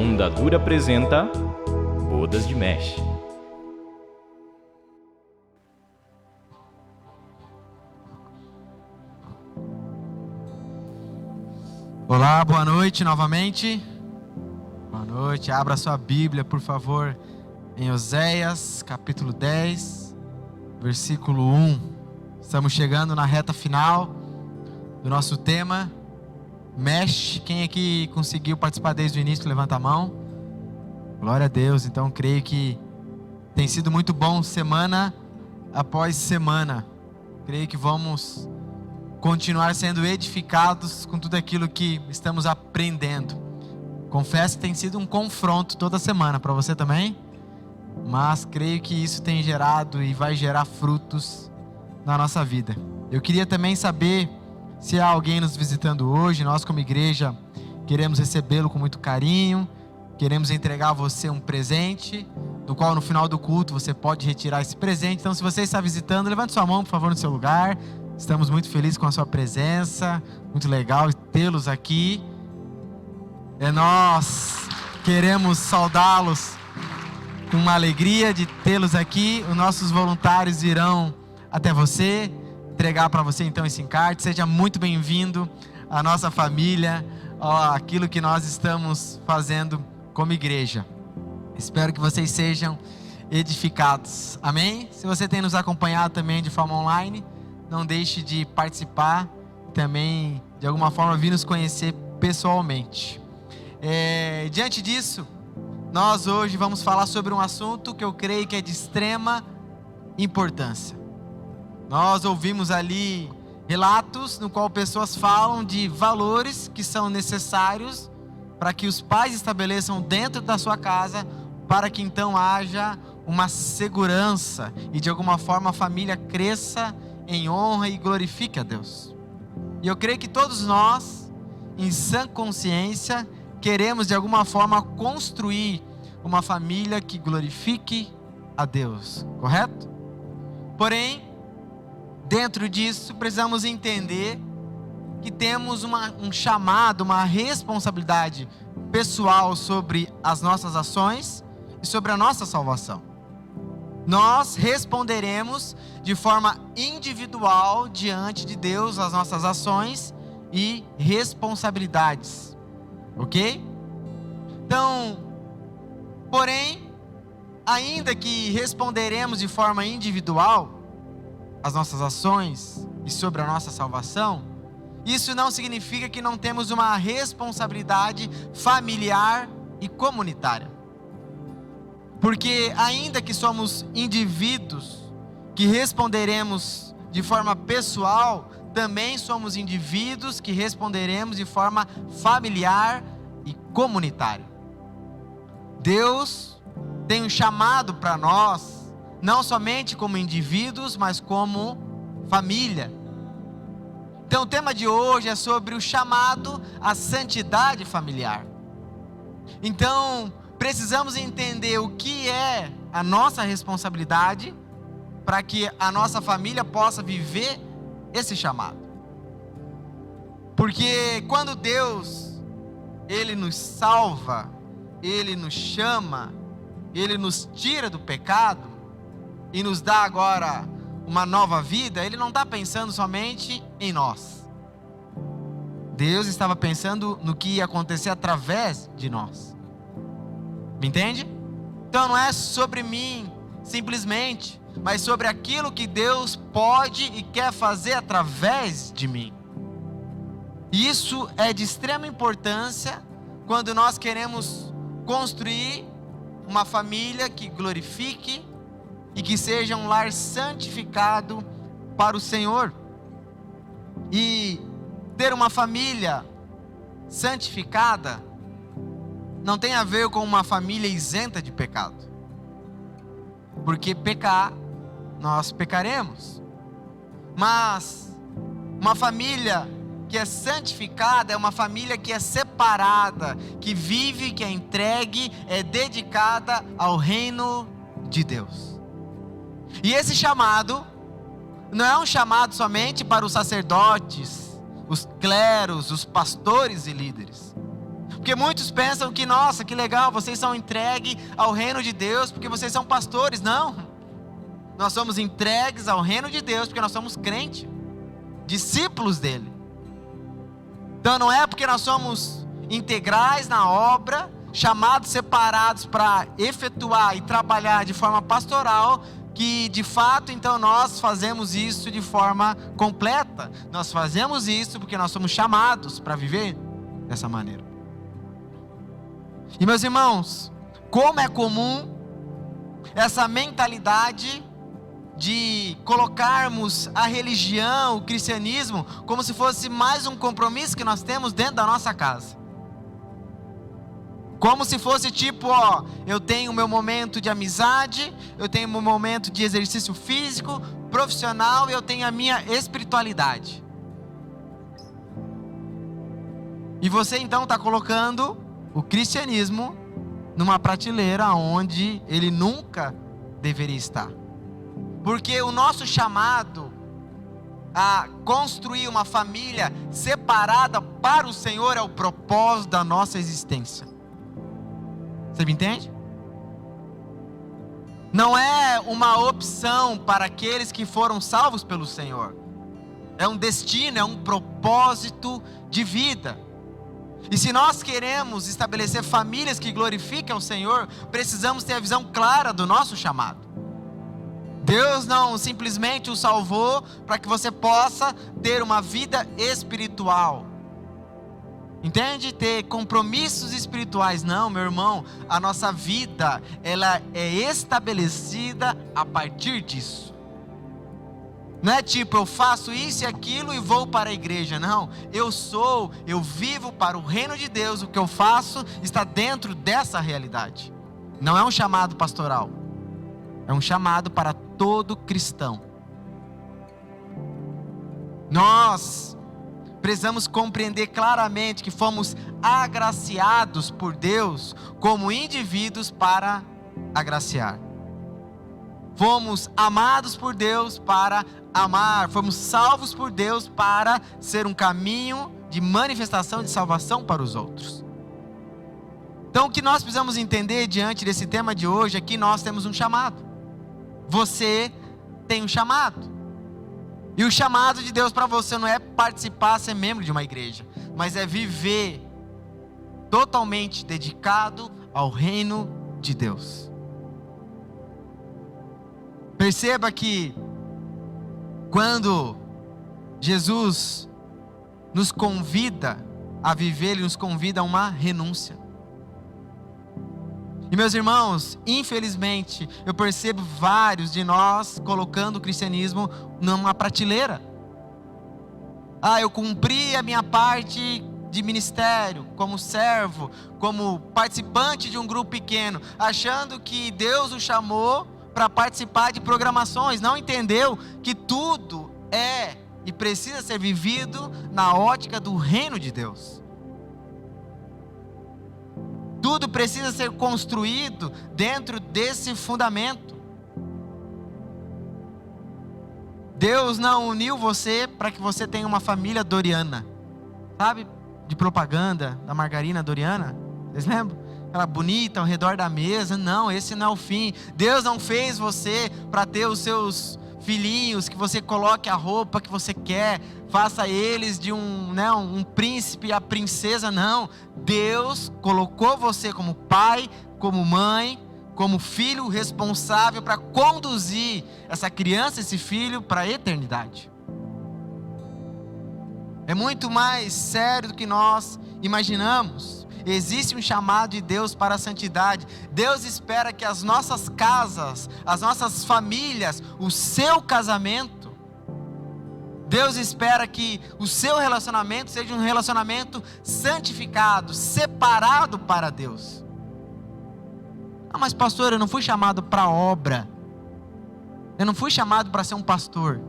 Onda Dura apresenta Bodas de Mesh. Olá, boa noite novamente. Boa noite, abra sua Bíblia, por favor, em Oséias, capítulo 10, versículo 1. Estamos chegando na reta final do nosso tema, Mesh. Quem aqui conseguiu participar desde o início, levanta a mão. Glória a Deus, então creio que tem sido muito bom semana após semana. Creio que vamos continuar sendo edificados com tudo aquilo que estamos aprendendo. Confesso que tem sido um confronto toda semana para você também, mas creio que isso tem gerado e vai gerar frutos na nossa vida. Eu queria também saber se há alguém nos visitando hoje. Nós como igreja queremos recebê-lo com muito carinho, queremos entregar a você um presente, do qual no final do culto você pode retirar esse presente. Então, se você está visitando, levante sua mão, por favor, no seu lugar. Estamos muito felizes com a sua presença, muito legal tê-los aqui. Nós queremos saudá-los com uma alegria de tê-los aqui. Os nossos voluntários irão até você, entregar para você então esse encarte. Seja muito bem-vindo à nossa família, aquilo que nós estamos fazendo como igreja. Espero que vocês sejam edificados, amém? Se você tem nos acompanhado também de forma online, não deixe de participar, também de alguma forma vir nos conhecer pessoalmente. Diante disso, nós hoje vamos falar sobre um assunto que eu creio que é de extrema importância. Nós ouvimos ali relatos no qual pessoas falam de valores que são necessários para que os pais estabeleçam dentro da sua casa, para que então haja uma segurança e de alguma forma a família cresça em honra e glorifique a Deus. E eu creio que todos nós, em sã consciência, queremos de alguma forma construir uma família que glorifique a Deus, correto? Porém, dentro disso, precisamos entender que temos um chamado, uma responsabilidade pessoal sobre as nossas ações e sobre a nossa salvação. Nós responderemos de forma individual diante de Deus as nossas ações e responsabilidades, ok? Então, porém, ainda que responderemos de forma individual as nossas ações e sobre a nossa salvação, isso não significa que não temos uma responsabilidade familiar e comunitária. Porque ainda que somos indivíduos que responderemos de forma pessoal, também somos indivíduos que responderemos de forma familiar e comunitária. Deus tem um chamado para nós, não somente como indivíduos, mas como família. Então o tema de hoje é sobre o chamado à santidade familiar. Então precisamos entender o que é a nossa responsabilidade para que a nossa família possa viver esse chamado. Porque quando Deus, Ele nos salva, Ele nos chama, Ele nos tira do pecado e nos dá agora uma nova vida, Ele não está pensando somente em nós. Deus estava pensando no que ia acontecer através de nós. Me entende? Então não é sobre mim, simplesmente, mas sobre aquilo que Deus pode e quer fazer através de mim. Isso é de extrema importância quando nós queremos construir uma família que glorifique e que seja um lar santificado para o Senhor. E ter uma família santificada não tem a ver com uma família isenta de pecado. Porque pecar, nós pecaremos. Mas uma família que é santificada é uma família que é separada, que vive, que é entregue, é dedicada ao reino de Deus. E esse chamado não é um chamado somente para os sacerdotes, os cleros, os pastores e líderes. Porque muitos pensam que, nossa, que legal, vocês são entregues ao reino de Deus porque vocês são pastores. Não, nós somos entregues ao reino de Deus porque nós somos crentes, discípulos dele. Então não é porque nós somos integrais na obra, chamados, separados para efetuar e trabalhar de forma pastoral, que de fato então nós fazemos isso de forma completa. Nós fazemos isso porque nós somos chamados para viver dessa maneira. E meus irmãos, como é comum essa mentalidade de colocarmos a religião, o cristianismo, como se fosse mais um compromisso que nós temos dentro da nossa casa. Como se fosse tipo, eu tenho o meu momento de amizade, eu tenho o meu momento de exercício físico, profissional, e eu tenho a minha espiritualidade. E você então está colocando o cristianismo numa prateleira onde ele nunca deveria estar. Porque o nosso chamado a construir uma família separada para o Senhor é o propósito da nossa existência. Você me entende? Não é uma opção para aqueles que foram salvos pelo Senhor. É um destino, é um propósito de vida. E se nós queremos estabelecer famílias que glorifiquem o Senhor, precisamos ter a visão clara do nosso chamado. Deus não simplesmente o salvou para que você possa ter uma vida espiritual. Entende? Ter compromissos espirituais. Não, meu irmão, a nossa vida, ela é estabelecida a partir disso. Não é tipo, eu faço isso e aquilo e vou para a igreja. Não, eu vivo para o reino de Deus. O que eu faço está dentro dessa realidade. Não é um chamado pastoral. É um chamado para todo cristão. Nós precisamos compreender claramente que fomos agraciados por Deus como indivíduos para agraciar. Fomos amados por Deus para amar. Fomos salvos por Deus para ser um caminho de manifestação de salvação para os outros. Então o que nós precisamos entender diante desse tema de hoje é que nós temos um chamado. Você tem um chamado. E o chamado de Deus para você não é participar, ser membro de uma igreja, mas é viver totalmente dedicado ao reino de Deus. Perceba que quando Jesus nos convida a viver, Ele nos convida a uma renúncia. E meus irmãos, infelizmente, eu percebo vários de nós colocando o cristianismo numa prateleira. Eu cumpri a minha parte de ministério, como servo, como participante de um grupo pequeno, achando que Deus o chamou para participar de programações. Não entendeu que tudo é e precisa ser vivido na ótica do reino de Deus. Tudo precisa ser construído dentro desse fundamento. Deus não uniu você para que você tenha uma família Doriana. Sabe? De propaganda da margarina Doriana. Vocês lembram? Aquela bonita ao redor da mesa. Não, esse não é o fim. Deus não fez você para ter os seus filhinhos, que você coloque a roupa que você quer, faça eles de um príncipe, a princesa. Não, Deus colocou você como pai, como mãe, como filho responsável para conduzir essa criança, esse filho para a eternidade. É muito mais sério do que nós imaginamos. Existe um chamado de Deus para a santidade. Deus espera que as nossas casas, as nossas famílias, o seu casamento, Deus espera que o seu relacionamento seja um relacionamento santificado, separado para Deus. Mas pastor, eu não fui chamado para obra. Eu não fui chamado para ser um pastor.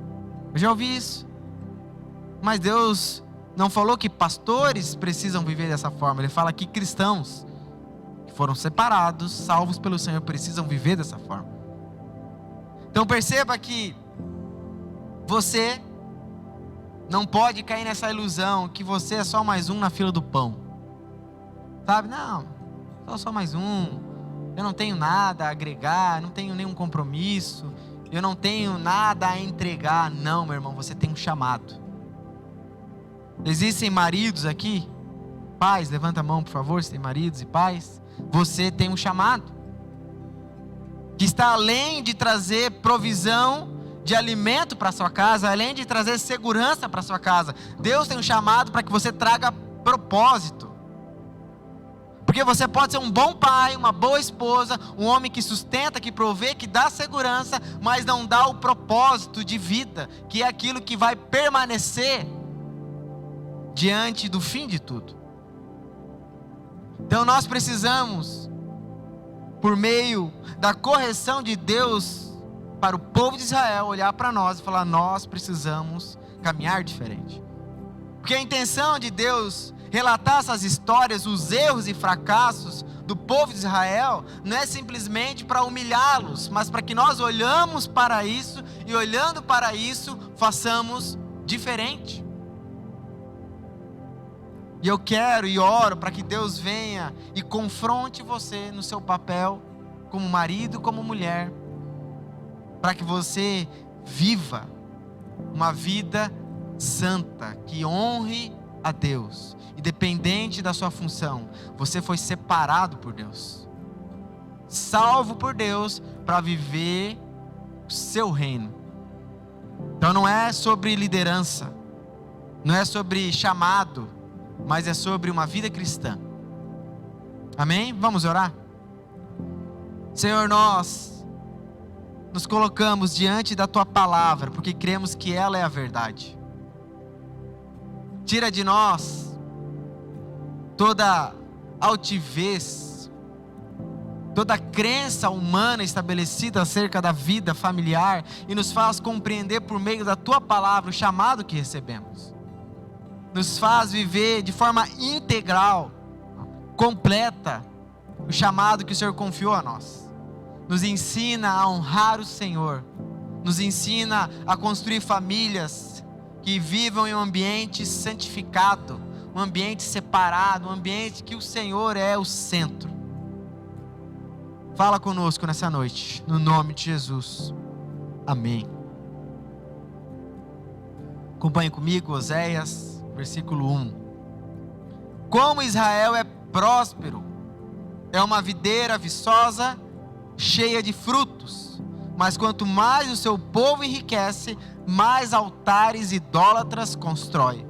Eu já ouvi isso. Mas Deus não falou que pastores precisam viver dessa forma. Ele fala que cristãos que foram separados, salvos pelo Senhor, precisam viver dessa forma. Então perceba que você não pode cair nessa ilusão que você é só mais um na fila do pão. Sabe, não, só mais um. Eu não tenho nada a agregar, não tenho nenhum compromisso, eu não tenho nada a entregar. Não, meu irmão, você tem um chamado. Existem maridos aqui? Pais, levanta a mão, por favor, se tem maridos e pais. Você tem um chamado, que está além de trazer provisão de alimento para sua casa, além de trazer segurança para sua casa. Deus tem um chamado para que você traga propósito. Porque você pode ser um bom pai, uma boa esposa, um homem que sustenta, que provê, que dá segurança, mas não dá o propósito de vida, que é aquilo que vai permanecer diante do fim de tudo. Então nós precisamos, por meio da correção de Deus para o povo de Israel, olhar para nós e falar: nós precisamos caminhar diferente. Porque a intenção de Deus relatar essas histórias, os erros e fracassos do povo de Israel, não é simplesmente para humilhá-los, mas para que nós olhamos para isso e, olhando para isso, façamos diferente. E eu quero e oro para que Deus venha e confronte você no seu papel como marido, como mulher, para que você viva uma vida santa, que honre a Deus. Independente da sua função, você foi separado por Deus, salvo por Deus para viver o seu reino. Então não é sobre liderança, não é sobre chamado, mas é sobre uma vida cristã. Amém? Vamos orar? Senhor, nós nos colocamos diante da Tua palavra, porque cremos que ela é a verdade. Tira de nós toda altivez, toda crença humana estabelecida acerca da vida familiar, e nos faz compreender por meio da Tua palavra o chamado que recebemos. Nos faz viver de forma integral, completa, o chamado que o Senhor confiou a nós. Nos ensina a honrar o Senhor, nos ensina a construir famílias que vivam em um ambiente santificado, um ambiente separado, um ambiente que o Senhor é o centro. Fala conosco nessa noite, no nome de Jesus. Amém. Acompanhe comigo Oséias, versículo 1. Como Israel é próspero, é uma videira viçosa, cheia de frutos, mas quanto mais o seu povo enriquece, mais altares idólatras constrói.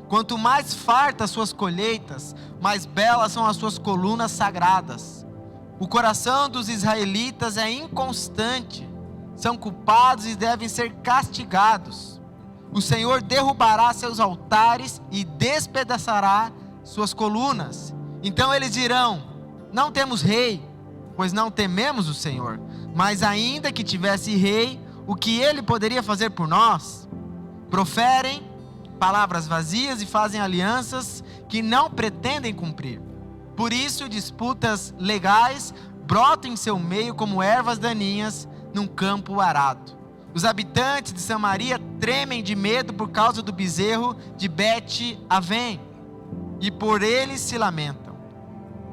Quanto mais fartas suas colheitas, mais belas são as suas colunas sagradas. O coração dos israelitas é inconstante, são culpados e devem ser castigados. O Senhor derrubará seus altares e despedaçará suas colunas. Então eles dirão: não temos rei, pois não tememos o Senhor. Mas ainda que tivesse rei, o que ele poderia fazer por nós? Proferem palavras vazias e fazem alianças que não pretendem cumprir. Por isso disputas legais brotam em seu meio como ervas daninhas num campo arado. Os habitantes de Samaria tremem de medo por causa do bezerro de Bet-Avém, e por eles se lamentam.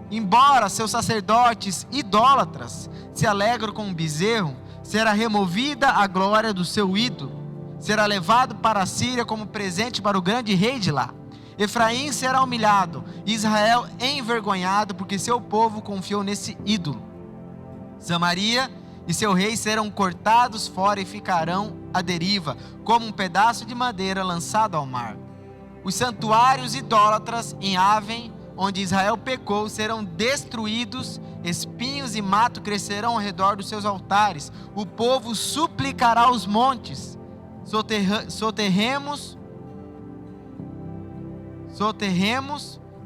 Embora seus sacerdotes idólatras se alegram com o bezerro, será removida a glória do seu ídolo. Será levado para a Síria como presente para o grande rei de lá. Efraim será humilhado, Israel envergonhado, porque seu povo confiou nesse ídolo. Samaria e seu rei serão cortados fora e ficarão à deriva, como um pedaço de madeira lançado ao mar. Os santuários idólatras em Aven, onde Israel pecou, serão destruídos, espinhos e mato crescerão ao redor dos seus altares. O povo suplicará aos montes: soterremos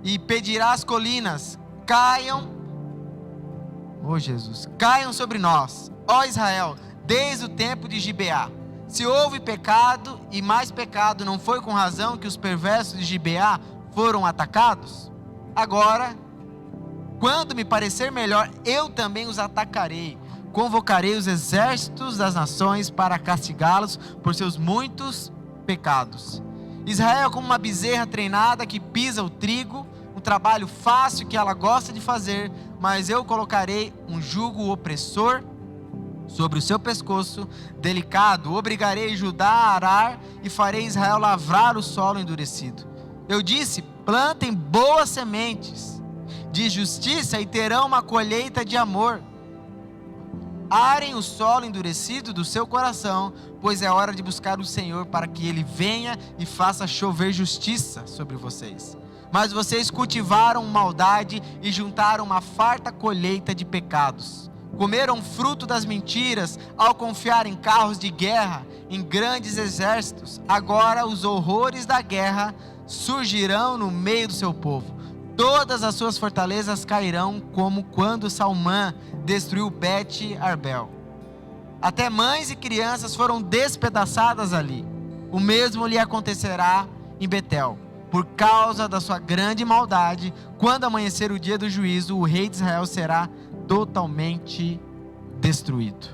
e pedirá às colinas: caiam, ó Jesus, caiam sobre nós, ó Israel, desde o tempo de Gibeá. Se houve pecado e mais pecado, não foi com razão que os perversos de Gibeá foram atacados? Agora, quando me parecer melhor, eu também os atacarei. Convocarei os exércitos das nações para castigá-los por seus muitos pecados. Israel é como uma bezerra treinada que pisa o trigo, um trabalho fácil que ela gosta de fazer, mas eu colocarei um jugo opressor sobre o seu pescoço, delicado. Obrigarei Judá a arar e farei Israel lavrar o solo endurecido. Eu disse: plantem boas sementes de justiça e terão uma colheita de amor. Arem o solo endurecido do seu coração, pois é hora de buscar o Senhor para que Ele venha e faça chover justiça sobre vocês. Mas vocês cultivaram maldade e juntaram uma farta colheita de pecados. Comeram fruto das mentiras ao confiar em carros de guerra, em grandes exércitos. Agora os horrores da guerra surgirão no meio do seu povo. Todas as suas fortalezas cairão, como quando Salmã destruiu Bet-Arbel. Até mães e crianças foram despedaçadas ali. O mesmo lhe acontecerá em Betel. Por causa da sua grande maldade, quando amanhecer o dia do juízo, o rei de Israel será totalmente destruído.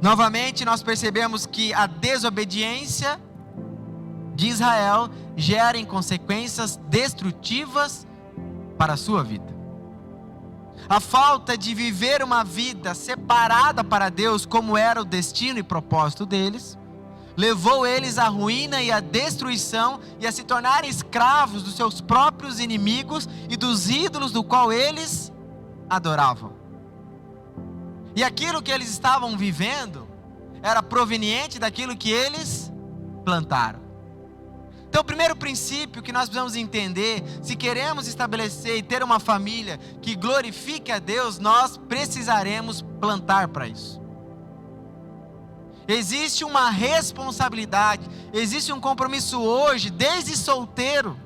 Novamente nós percebemos que a desobediência de Israel gera consequências destrutivas para a sua vida. A falta de viver uma vida separada para Deus, como era o destino e propósito deles, levou eles à ruína e à destruição e a se tornarem escravos dos seus próprios inimigos e dos ídolos do qual eles adoravam. E aquilo que eles estavam vivendo era proveniente daquilo que eles plantaram. Então, o primeiro princípio que nós precisamos entender, se queremos estabelecer e ter uma família que glorifique a Deus, nós precisaremos plantar para isso. Existe uma responsabilidade, existe um compromisso hoje, desde solteiro.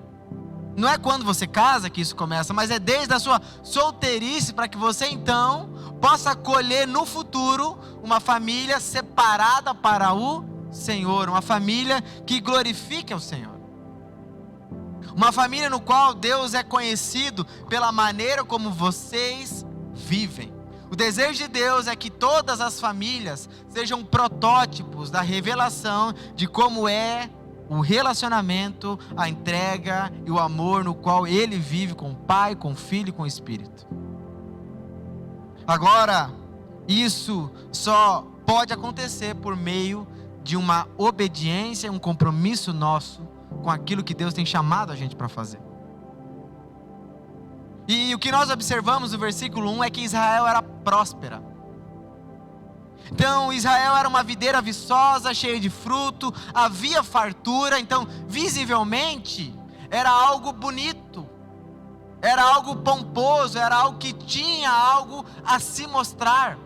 Não é quando você casa que isso começa, mas é desde a sua solteirice, para que você então possa colher no futuro uma família separada para o Senhor, uma família que glorifique ao Senhor. Uma família no qual Deus é conhecido pela maneira como vocês vivem. O desejo de Deus é que todas as famílias sejam protótipos da revelação de como é o relacionamento, a entrega e o amor no qual Ele vive com o Pai, com o Filho e com o Espírito. Agora, isso só pode acontecer por meio de uma obediência, um compromisso nosso com aquilo que Deus tem chamado a gente para fazer. E o que nós observamos no versículo 1 é que Israel era próspera. Então Israel era uma videira viçosa, cheia de fruto, havia fartura. Então visivelmente era algo bonito, era algo pomposo, era algo que tinha algo a se mostrar.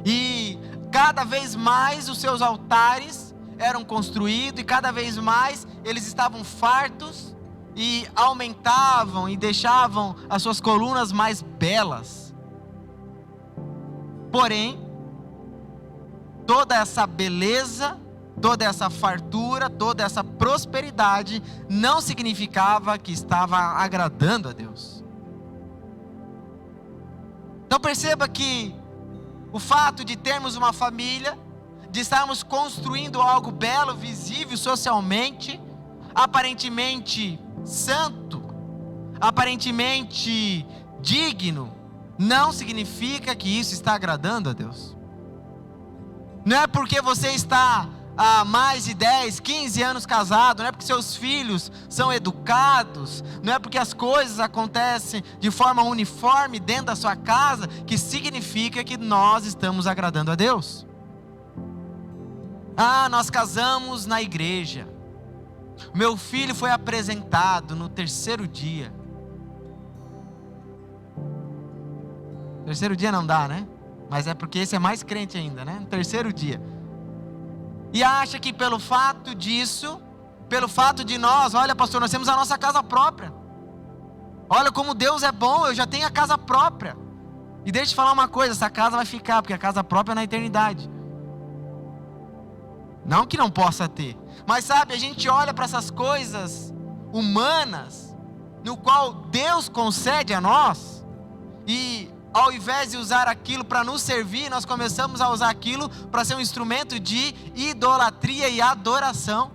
E cada vez mais os seus altares eram construídos e cada vez mais eles estavam fartos e aumentavam e deixavam as suas colunas mais belas. Porém, toda essa beleza, toda essa fartura, toda essa prosperidade não significava que estava agradando a Deus. Então perceba que o fato de termos uma família, de estarmos construindo algo belo, visível socialmente, aparentemente santo, aparentemente digno, não significa que isso está agradando a Deus. Não é porque você está há mais de 10, 15 anos casado, não é porque seus filhos são educados, não é porque as coisas acontecem de forma uniforme dentro da sua casa, que significa que nós estamos agradando a Deus. Nós casamos na igreja. Meu filho foi apresentado no terceiro dia. Terceiro dia não dá, né? Mas é porque esse é mais crente ainda, né? No terceiro dia. E acha que pelo fato disso, pelo fato de nós, olha pastor, nós temos a nossa casa própria. Olha como Deus é bom, eu já tenho a casa própria. E deixa eu te falar uma coisa, essa casa vai ficar, porque a casa própria é na eternidade. Não que não possa ter, mas sabe, a gente olha para essas coisas humanas, no qual Deus concede a nós, e ao invés de usar aquilo para nos servir, nós começamos a usar aquilo para ser um instrumento de idolatria e adoração.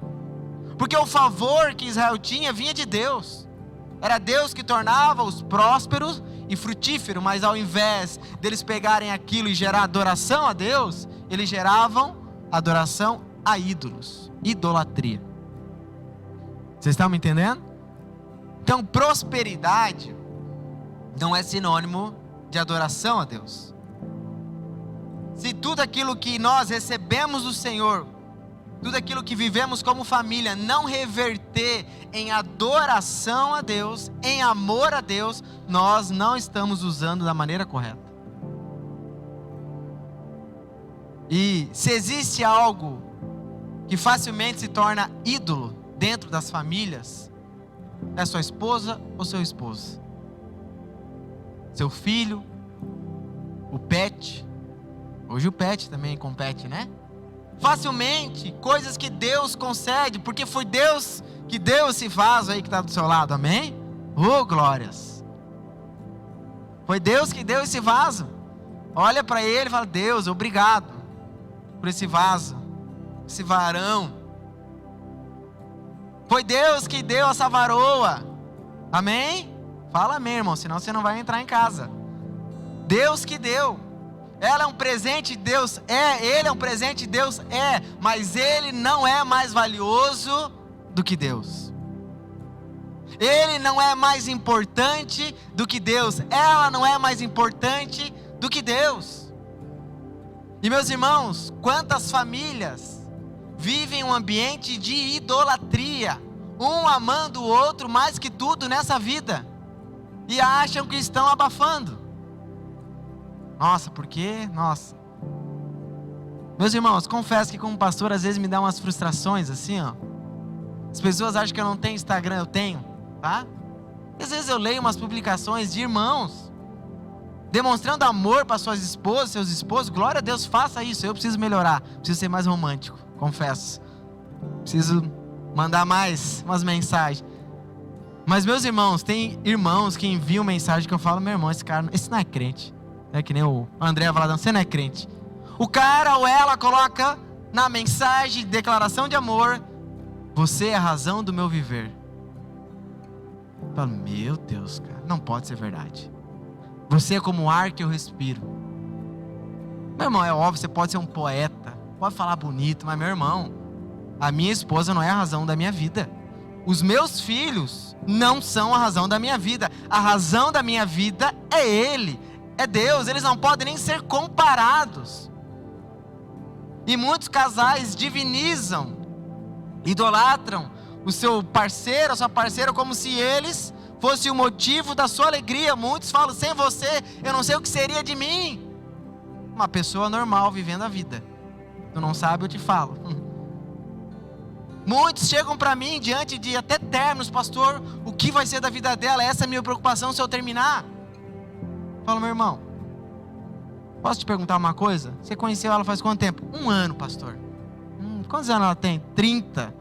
Porque o favor que Israel tinha vinha de Deus. Era Deus que tornava-os prósperos e frutíferos, mas ao invés deles pegarem aquilo e gerar adoração a Deus, eles geravam adoração a ídolos, idolatria. Vocês estão me entendendo? Então, prosperidade não é sinônimo de adoração a Deus. Se tudo aquilo que nós recebemos do Senhor, tudo aquilo que vivemos como família, não reverter em adoração a Deus, em amor a Deus, nós não estamos usando da maneira correta. E se existe algo que facilmente se torna ídolo dentro das famílias, é sua esposa ou seu esposo, seu filho, o pet. Hoje o pet também compete, né? Facilmente, coisas que Deus concede, porque foi Deus que deu esse vaso aí que está do seu lado, amém? Oh, glórias! Foi Deus que deu esse vaso. Olha para ele e fala: Deus, obrigado por esse vaso, esse varão. Foi Deus que deu essa varoa, amém? Fala amém, irmão, senão você não vai entrar em casa. Deus que deu. Ela é um presente de Deus? É. Ele é um presente de Deus? É. Mas ele não é mais valioso do que Deus. Ele não é mais importante do que Deus. Ela não é mais importante do que Deus. E meus irmãos, quantas famílias vivem um ambiente de idolatria, um amando o outro mais que tudo nessa vida, e acham que estão abafando. Nossa, por quê? Nossa. Meus irmãos, confesso que como pastor às vezes me dá umas frustrações assim, ó. As pessoas acham que eu não tenho Instagram, eu tenho, tá? E às vezes eu leio umas publicações de irmãos demonstrando amor para suas esposas, seus esposos. Glória a Deus, faça isso. Eu preciso melhorar, preciso ser mais romântico, confesso. Preciso mandar mais umas mensagens. Mas meus irmãos, tem irmãos que enviam mensagem que eu falo: meu irmão, esse não é crente. É que nem o André Valadão, você não é crente. O cara ou ela coloca na mensagem de declaração de amor: você é a razão do meu viver. Eu falo: meu Deus, cara, não pode ser verdade. Você é como o ar que eu respiro. Meu irmão, é óbvio, você pode ser um poeta, pode falar bonito, mas meu irmão, a minha esposa não é a razão da minha vida. Os meus filhos não são a razão da minha vida. A razão da minha vida é Ele, é Deus. Eles não podem nem ser comparados. E muitos casais divinizam, idolatram o seu parceiro, a sua parceira, como se eles fossem o motivo da sua alegria. Muitos falam: sem você eu não sei o que seria de mim. Uma pessoa normal vivendo a vida. Tu não sabe, eu te falo. Muitos chegam para mim diante de até términos: pastor, o que vai ser da vida dela? Essa é a minha preocupação se eu terminar. Eu falo: meu irmão, posso te perguntar uma coisa? Você conheceu ela faz quanto tempo? 1 ano, pastor. Quantos anos ela tem? 30.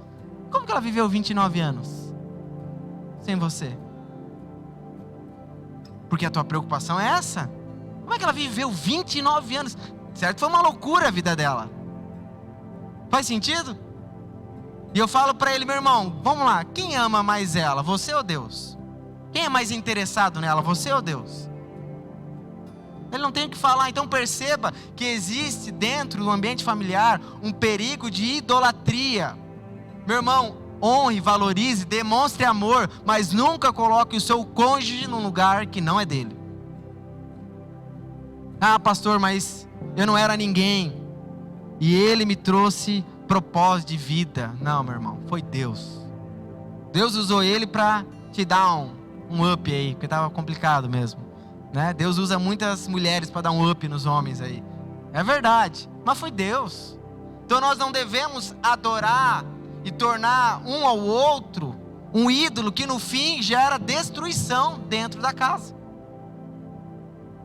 Como que ela viveu 29 anos sem você? Porque a tua preocupação é essa? Como é que ela viveu 29 anos? Certo, foi uma loucura a vida dela. Faz sentido? E eu falo para ele: meu irmão, vamos lá, quem ama mais ela, você ou Deus? Quem é mais interessado nela, você ou Deus? Ele não tem o que falar. Então perceba que existe dentro do ambiente familiar um perigo de idolatria. Meu irmão, honre, valorize, demonstre amor, mas nunca coloque o seu cônjuge num lugar que não é dele. Ah, pastor, mas eu não era ninguém e ele me trouxe propósito de vida. Não, meu irmão, foi Deus. Deus usou ele para te dar um up aí, porque estava complicado mesmo, né? Deus usa muitas mulheres para dar um up nos homens aí. É verdade, mas foi Deus. Então nós não devemos adorar e tornar um ao outro um ídolo que no fim gera destruição dentro da casa.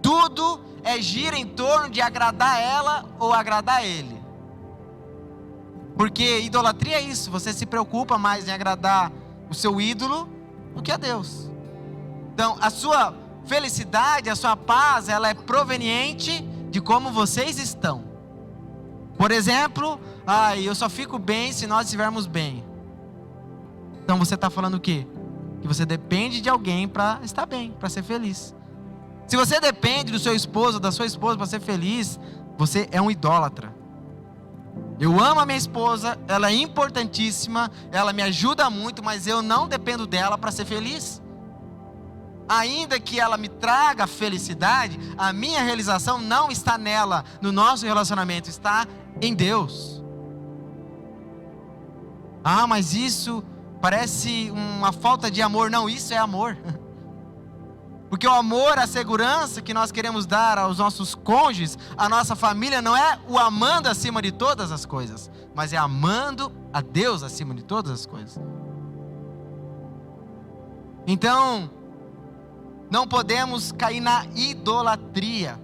Tudo gira em torno de agradar ela ou agradar ele. Porque idolatria é isso, você se preocupa mais em agradar o seu ídolo do que a Deus. Então a sua felicidade, a sua paz, ela é proveniente de como vocês estão. Por exemplo, eu só fico bem se nós estivermos bem. Então você está falando o quê? Que você depende de alguém para estar bem, para ser feliz. Se você depende do seu esposo, da sua esposa para ser feliz, você é um idólatra. Eu amo a minha esposa, ela é importantíssima, ela me ajuda muito, mas eu não dependo dela para ser feliz. Ainda que ela me traga felicidade, a minha realização não está nela, no nosso relacionamento, está em Deus. Ah, mas isso parece uma falta de amor. Não, isso é amor. Porque o amor, a segurança que nós queremos dar aos nossos cônjuges, à nossa família, não é o amando acima de todas as coisas, mas é amando a Deus acima de todas as coisas. Então, não podemos cair na idolatria.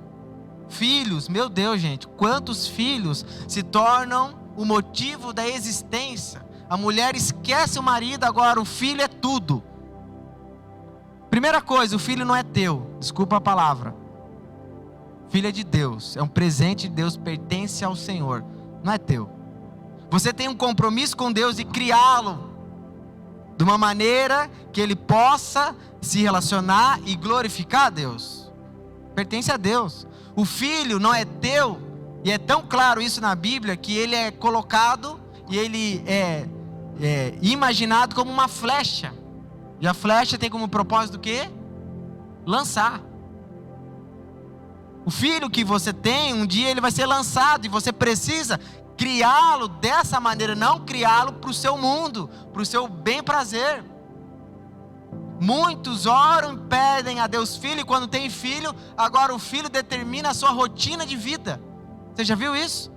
Filhos, meu Deus, gente, quantos filhos se tornam o motivo da existência? A mulher esquece o marido, agora o filho é tudo. Primeira coisa, o filho não é teu, desculpa a palavra. Filho é de Deus, é um presente de Deus, pertence ao Senhor, não é teu. Você tem um compromisso com Deus de criá-lo de uma maneira que ele possa se relacionar e glorificar a Deus. Pertence a Deus. O filho não é teu, e é tão claro isso na Bíblia, que ele é colocado e ele é imaginado como uma flecha. E a flecha tem como propósito o quê? Lançar. O filho que você tem, um dia ele vai ser lançado, e você precisa criá-lo dessa maneira, não criá-lo para o seu mundo, para o seu bem prazer. Muitos oram e pedem a Deus filho, e quando tem filho, agora o filho determina a sua rotina de vida. Você já viu isso?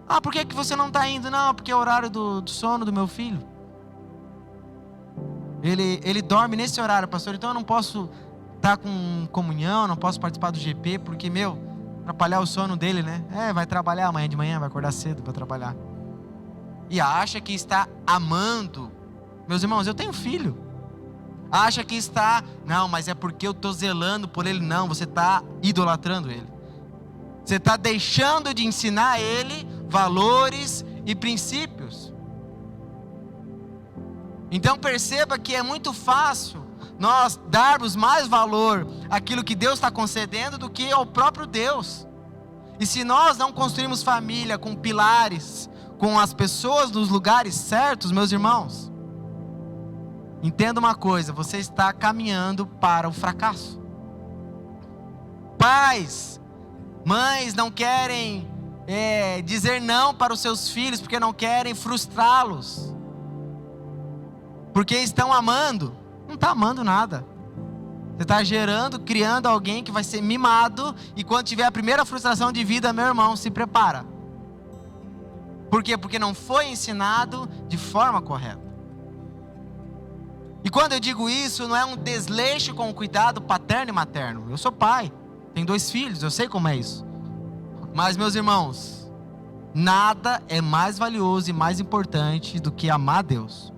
Ah, por que você não está indo? Não, porque é o horário do sono do meu filho. Ele dorme nesse horário, pastor, então eu não posso estar com comunhão, não posso participar do GP, porque, atrapalhar o sono dele, né? Vai trabalhar amanhã de manhã, vai acordar cedo para trabalhar. E acha que está amando. Meus irmãos, eu tenho filho. Acha que está, não, mas é porque eu estou zelando por ele. Não, você está idolatrando ele. Você está deixando de ensinar a ele valores e princípios. Então perceba que é muito fácil nós darmos mais valor àquilo que Deus está concedendo do que ao próprio Deus. E se nós não construímos família com pilares, com as pessoas nos lugares certos, meus irmãos, entenda uma coisa, você está caminhando para o fracasso. Pais, mães não querem dizer não para os seus filhos, porque não querem frustrá-los, porque estão amando. Não está amando nada. Você está gerando, criando alguém que vai ser mimado, e quando tiver a primeira frustração de vida, meu irmão, se prepara. Por quê? Porque não foi ensinado de forma correta. E quando eu digo isso, não é um desleixo com o cuidado paterno e materno. Eu sou pai, tenho 2 filhos, eu sei como é isso. Mas, meus irmãos, nada é mais valioso e mais importante do que amar a Deus.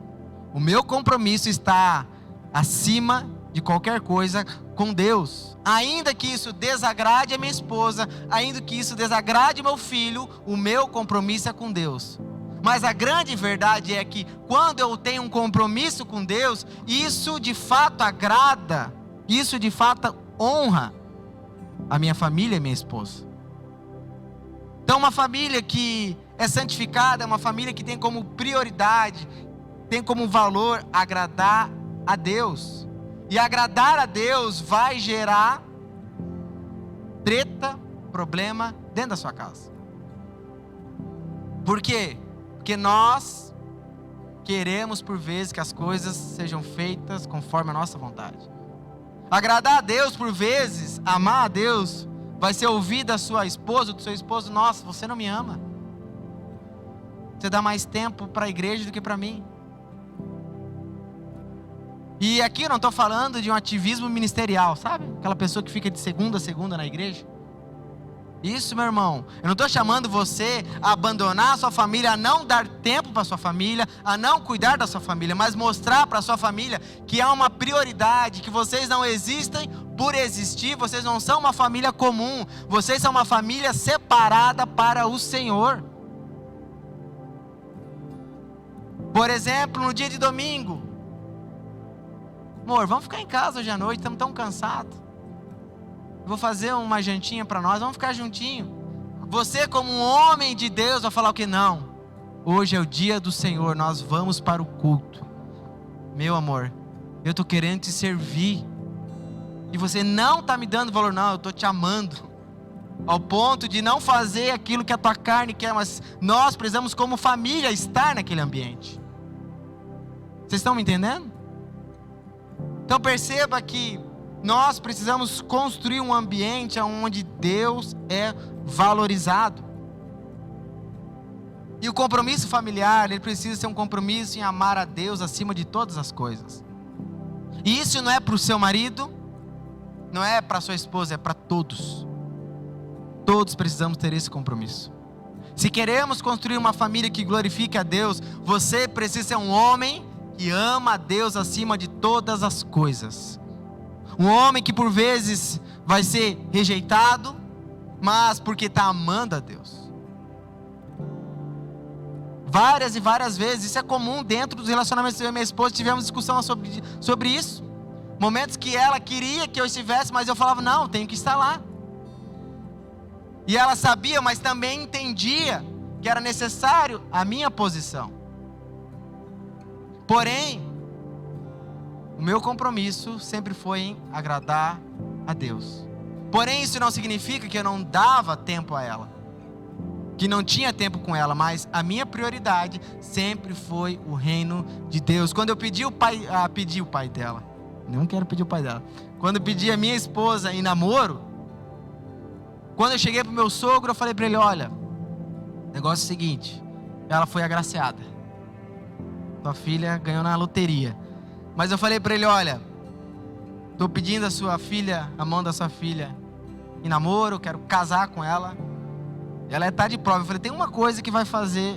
O meu compromisso está acima de qualquer coisa com Deus. Ainda que isso desagrade a minha esposa, ainda que isso desagrade meu filho, o meu compromisso é com Deus. Mas a grande verdade é que quando eu tenho um compromisso com Deus, isso de fato agrada, isso de fato honra a minha família e minha esposa. Então, uma família que é santificada é uma família que tem como prioridade, tem como valor agradar a Deus. E agradar a Deus vai gerar treta, problema dentro da sua casa. Por quê? Porque nós queremos por vezes que as coisas sejam feitas conforme a nossa vontade. Agradar a Deus por vezes, amar a Deus, vai ser ouvir da sua esposa, do seu esposo: nossa, você não me ama. Você dá mais tempo para a igreja do que para mim. E aqui eu não estou falando de um ativismo ministerial, sabe? Aquela pessoa que fica de segunda a segunda na igreja. Isso, meu irmão, eu não estou chamando você a abandonar a sua família, a não dar tempo para a sua família, a não cuidar da sua família, mas mostrar para a sua família que há uma prioridade, que vocês não existem por existir, vocês não são uma família comum, vocês são uma família separada para o Senhor. Por exemplo, no dia de domingo, amor, vamos ficar em casa hoje à noite, estamos tão cansados. Vou fazer uma jantinha para nós, vamos ficar juntinho. Você, como um homem de Deus, vai falar o que? Não, hoje é o dia do Senhor, nós vamos para o culto. Meu amor, eu estou querendo te servir, e você não está me dando valor. Não, eu estou te amando, ao ponto de não fazer aquilo que a tua carne quer, mas nós precisamos como família estar naquele ambiente. Vocês estão me entendendo? Então perceba que nós precisamos construir um ambiente onde Deus é valorizado. E o compromisso familiar, ele precisa ser um compromisso em amar a Deus acima de todas as coisas. E isso não é para o seu marido, não é para a sua esposa, é para todos. Todos precisamos ter esse compromisso. Se queremos construir uma família que glorifique a Deus, você precisa ser um homem que ama a Deus acima de todas as coisas. Um homem que por vezes vai ser rejeitado, mas porque está amando a Deus. Várias e várias vezes, isso é comum dentro dos relacionamentos. Eu e minha esposa tivemos discussão sobre isso. Momentos que ela queria que eu estivesse, mas eu falava, não, tenho que estar lá. E ela sabia, mas também entendia que era necessário a minha posição. Porém, o meu compromisso sempre foi em agradar a Deus. Porém, isso não significa que eu não dava tempo a ela, que não tinha tempo com ela, mas a minha prioridade sempre foi o reino de Deus. Quando eu pedi o pai dela, não quero pedir o pai dela. Quando eu pedi a minha esposa em namoro, quando eu cheguei pro meu sogro, eu falei para ele, olha, o negócio é o seguinte, ela foi agraciada. Sua filha ganhou na loteria. Mas eu falei para ele, olha, estou pedindo a mão da sua filha em namoro, quero casar com ela. Ela está de prova. Eu falei, tem uma coisa que vai fazer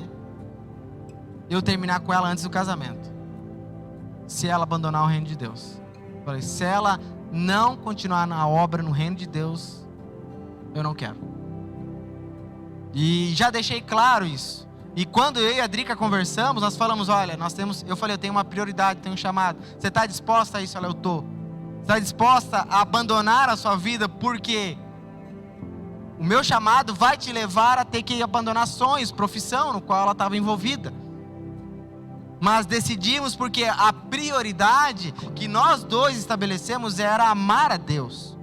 eu terminar com ela antes do casamento. Se ela abandonar o reino de Deus. Eu falei, se ela não continuar na obra no reino de Deus, eu não quero. E já deixei claro isso. E quando eu e a Drica conversamos, nós falamos, olha, eu falei, eu tenho uma prioridade, tenho um chamado. Você está disposta a isso? Ela, eu estou. Você está disposta a abandonar a sua vida porque o meu chamado vai te levar a ter que abandonar sonhos, profissão no qual ela estava envolvida. Mas decidimos porque a prioridade que nós dois estabelecemos era amar a Deus.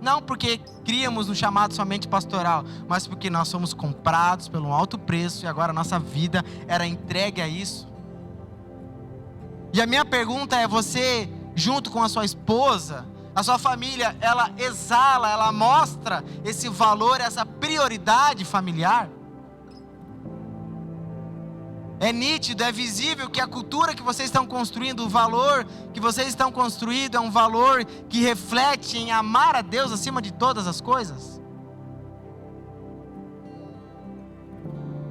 Não porque criamos um chamado somente pastoral, mas porque nós somos comprados pelo alto preço e agora a nossa vida era entregue a isso. E a minha pergunta é, você, junto com a sua esposa, a sua família, ela exala, ela mostra esse valor, essa prioridade familiar? É nítido, é visível que a cultura que vocês estão construindo, o valor que vocês estão construindo é um valor que reflete em amar a Deus acima de todas as coisas?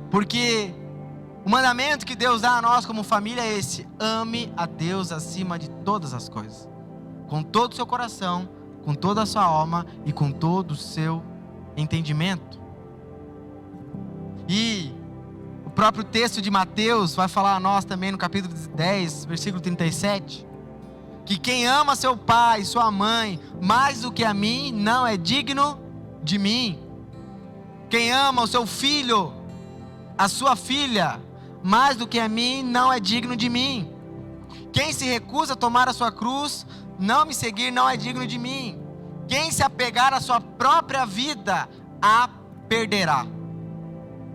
Porque o mandamento que Deus dá a nós como família é esse: ame a Deus acima de todas as coisas. Com todo o seu coração, com toda a sua alma e com todo o seu entendimento. E o próprio texto de Mateus vai falar a nós também no capítulo 10, versículo 37, que quem ama seu pai e sua mãe mais do que a mim, não é digno de mim. Quem ama o seu filho, a sua filha, mais do que a mim, não é digno de mim. Quem se recusa a tomar a sua cruz, não me seguir, não é digno de mim. Quem se apegar à sua própria vida, a perderá.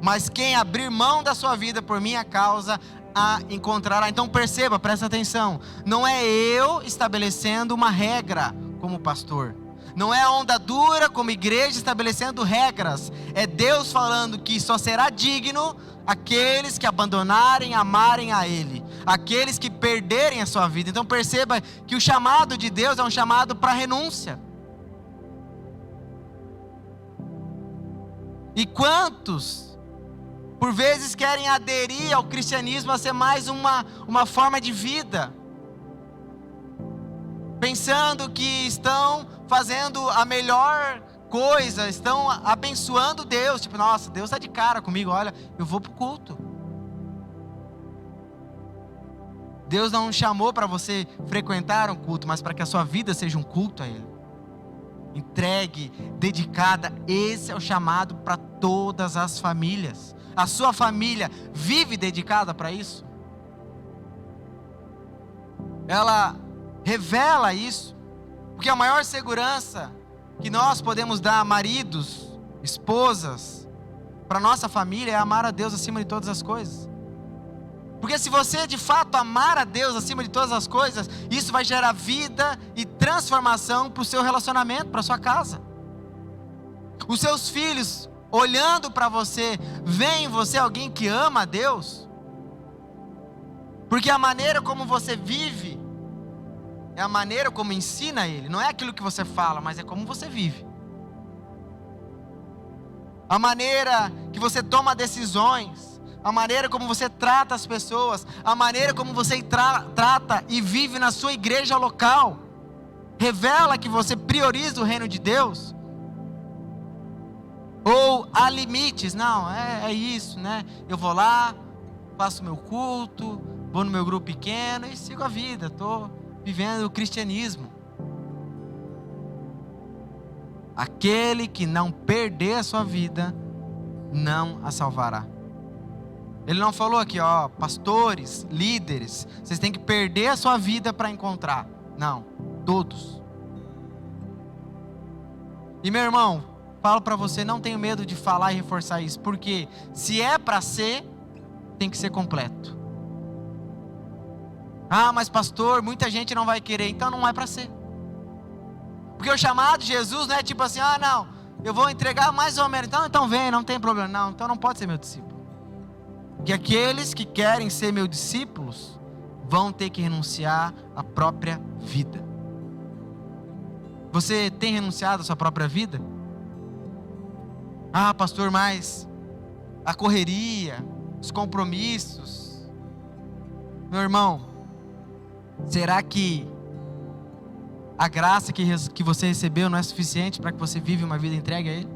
Mas quem abrir mão da sua vida por minha causa, a encontrará. Então perceba, presta atenção. Não é eu estabelecendo uma regra como pastor. Não é a onda dura como igreja estabelecendo regras. É Deus falando que só será digno aqueles que abandonarem, amarem a Ele. Aqueles que perderem a sua vida. Então perceba que o chamado de Deus é um chamado para renúncia. E quantos por vezes querem aderir ao cristianismo a ser mais uma forma de vida, pensando que estão fazendo a melhor coisa, estão abençoando Deus, tipo, nossa, Deus está de cara comigo, olha, eu vou para o culto. Deus não chamou para você frequentar um culto, mas para que a sua vida seja um culto a Ele. Entregue, dedicada, esse é o chamado para todas as famílias. A sua família vive dedicada para isso? Ela revela isso, porque a maior segurança que nós podemos dar a maridos, esposas, para nossa família é amar a Deus acima de todas as coisas. Porque se você de fato amar a Deus acima de todas as coisas, isso vai gerar vida e transformação para o seu relacionamento, para a sua casa. Os seus filhos, olhando para você, veem em você alguém que ama a Deus. Porque a maneira como você vive, é a maneira como ensina Ele. Não é aquilo que você fala, mas é como você vive. A maneira que você toma decisões, a maneira como você trata as pessoas, a maneira como você trata e vive na sua igreja local, revela que você prioriza o reino de Deus. Ou há limites, não, é isso, né? Eu vou lá, faço meu culto, vou no meu grupo pequeno e sigo a vida, estou vivendo o cristianismo. Aquele que não perder a sua vida, não a salvará. Ele não falou aqui, pastores, líderes, vocês têm que perder a sua vida para encontrar. Não, todos. E meu irmão, falo para você, não tenho medo de falar e reforçar isso, porque se é para ser, tem que ser completo. Mas pastor, muita gente não vai querer, então não é para ser. Porque o chamado de Jesus não é tipo assim, não, eu vou entregar mais ou menos, então vem, não tem problema, não, então não pode ser meu discípulo. Que aqueles que querem ser meus discípulos vão ter que renunciar à própria vida. Você tem renunciado à sua própria vida? Pastor, mas a correria, os compromissos. Meu irmão, será que a graça que você recebeu não é suficiente para que você vive uma vida entregue a Ele?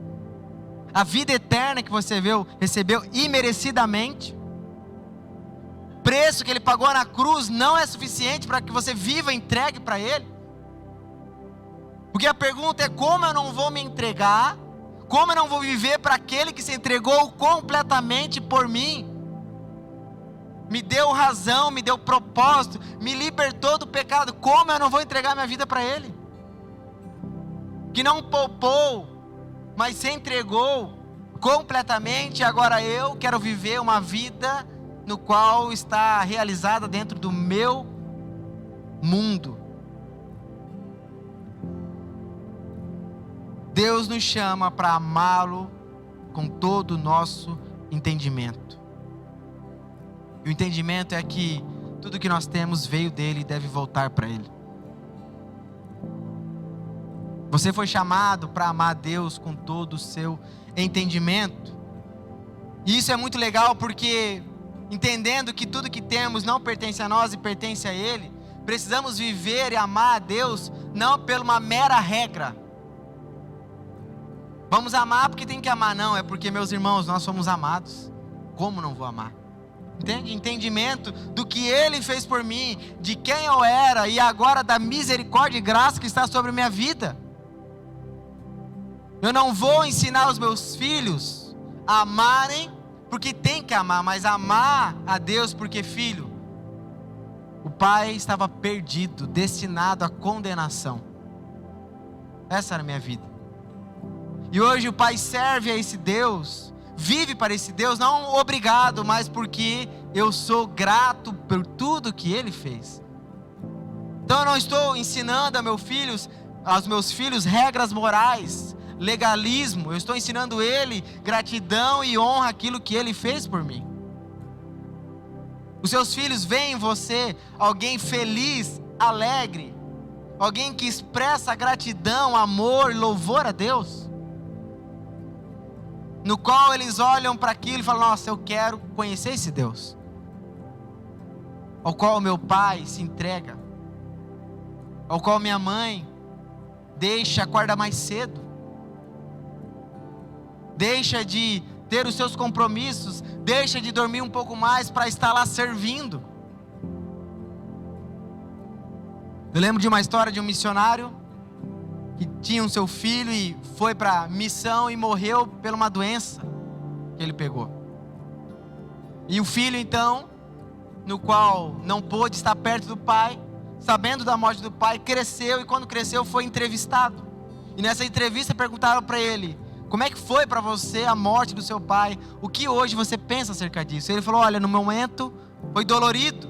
A vida eterna que você recebeu imerecidamente, o preço que Ele pagou na cruz não é suficiente para que você viva entregue para Ele? Porque a pergunta é: como eu não vou me entregar? Como eu não vou viver para aquele que se entregou completamente por mim? Me deu razão, me deu propósito, me libertou do pecado. Como eu não vou entregar minha vida para Ele? Que não poupou, mas se entregou completamente. Agora eu quero viver uma vida no qual está realizada dentro do meu mundo. Deus nos chama para amá-lo com todo o nosso entendimento. E o entendimento é que tudo que nós temos veio dele e deve voltar para Ele. Você foi chamado para amar Deus com todo o seu entendimento. E isso é muito legal porque, entendendo que tudo que temos não pertence a nós e pertence a Ele, precisamos viver e amar a Deus não por uma mera regra. Vamos amar porque tem que amar, não, é porque, meus irmãos, nós somos amados. Como não vou amar? Entende? Entendimento do que Ele fez por mim, de quem eu era e agora da misericórdia e graça que está sobre a minha vida. Eu não vou ensinar os meus filhos a amarem porque tem que amar, mas amar a Deus porque, filho, o pai estava perdido, destinado à condenação. Essa era a minha vida. E hoje o pai serve a esse Deus, vive para esse Deus, não obrigado, mas porque eu sou grato por tudo que Ele fez. Então eu não estou ensinando aos meus filhos regras morais, legalismo. Eu estou ensinando ele gratidão e honra aquilo que Ele fez por mim. Os seus filhos veem em você alguém feliz, alegre, alguém que expressa gratidão, amor, louvor a Deus, no qual eles olham para aquilo e falam: nossa, eu quero conhecer esse Deus, ao qual o meu pai se entrega, ao qual minha mãe acorda mais cedo, deixa de ter os seus compromissos, deixa de dormir um pouco mais para estar lá servindo. Eu lembro de uma história de um missionário que tinha um seu filho e foi para missão e morreu por uma doença que ele pegou. E o filho então, no qual não pôde estar perto do pai, sabendo da morte do pai, cresceu, e quando cresceu foi entrevistado. E nessa entrevista perguntaram para ele: como é que foi para você a morte do seu pai? O que hoje você pensa acerca disso? Ele falou: olha, no momento foi dolorido,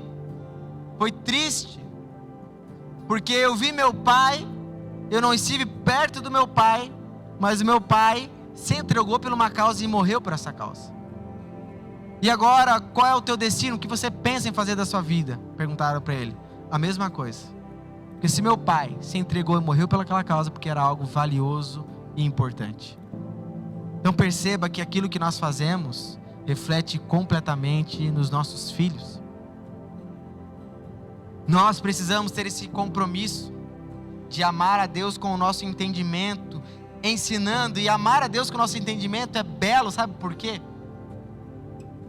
foi triste, porque eu vi meu pai, eu não estive perto do meu pai, mas o meu pai se entregou por uma causa e morreu por essa causa. E agora, qual é o teu destino? O que você pensa em fazer da sua vida? Perguntaram para ele. A mesma coisa. Porque se meu pai se entregou e morreu pelaquela causa, porque era algo valioso e importante. Então perceba que aquilo que nós fazemos reflete completamente nos nossos filhos. Nós precisamos ter esse compromisso de amar a Deus com o nosso entendimento, ensinando. E amar a Deus com o nosso entendimento é belo, sabe por quê?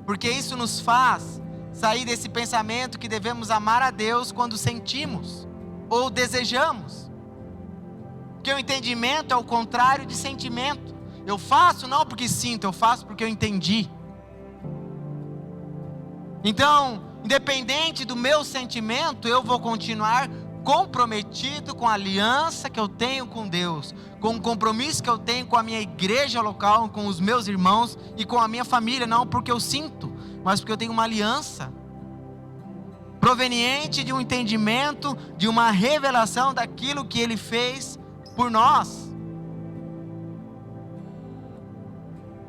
Porque isso nos faz sair desse pensamento que devemos amar a Deus quando sentimos ou desejamos. Porque o entendimento é o contrário de sentimento. Eu faço não porque sinto, eu faço porque eu entendi. Então, independente do meu sentimento, eu vou continuar comprometido com a aliança que eu tenho com Deus, com o compromisso que eu tenho com a minha igreja local, com os meus irmãos e com a minha família, não porque eu sinto, mas porque eu tenho uma aliança proveniente de um entendimento, de uma revelação daquilo que Ele fez por nós.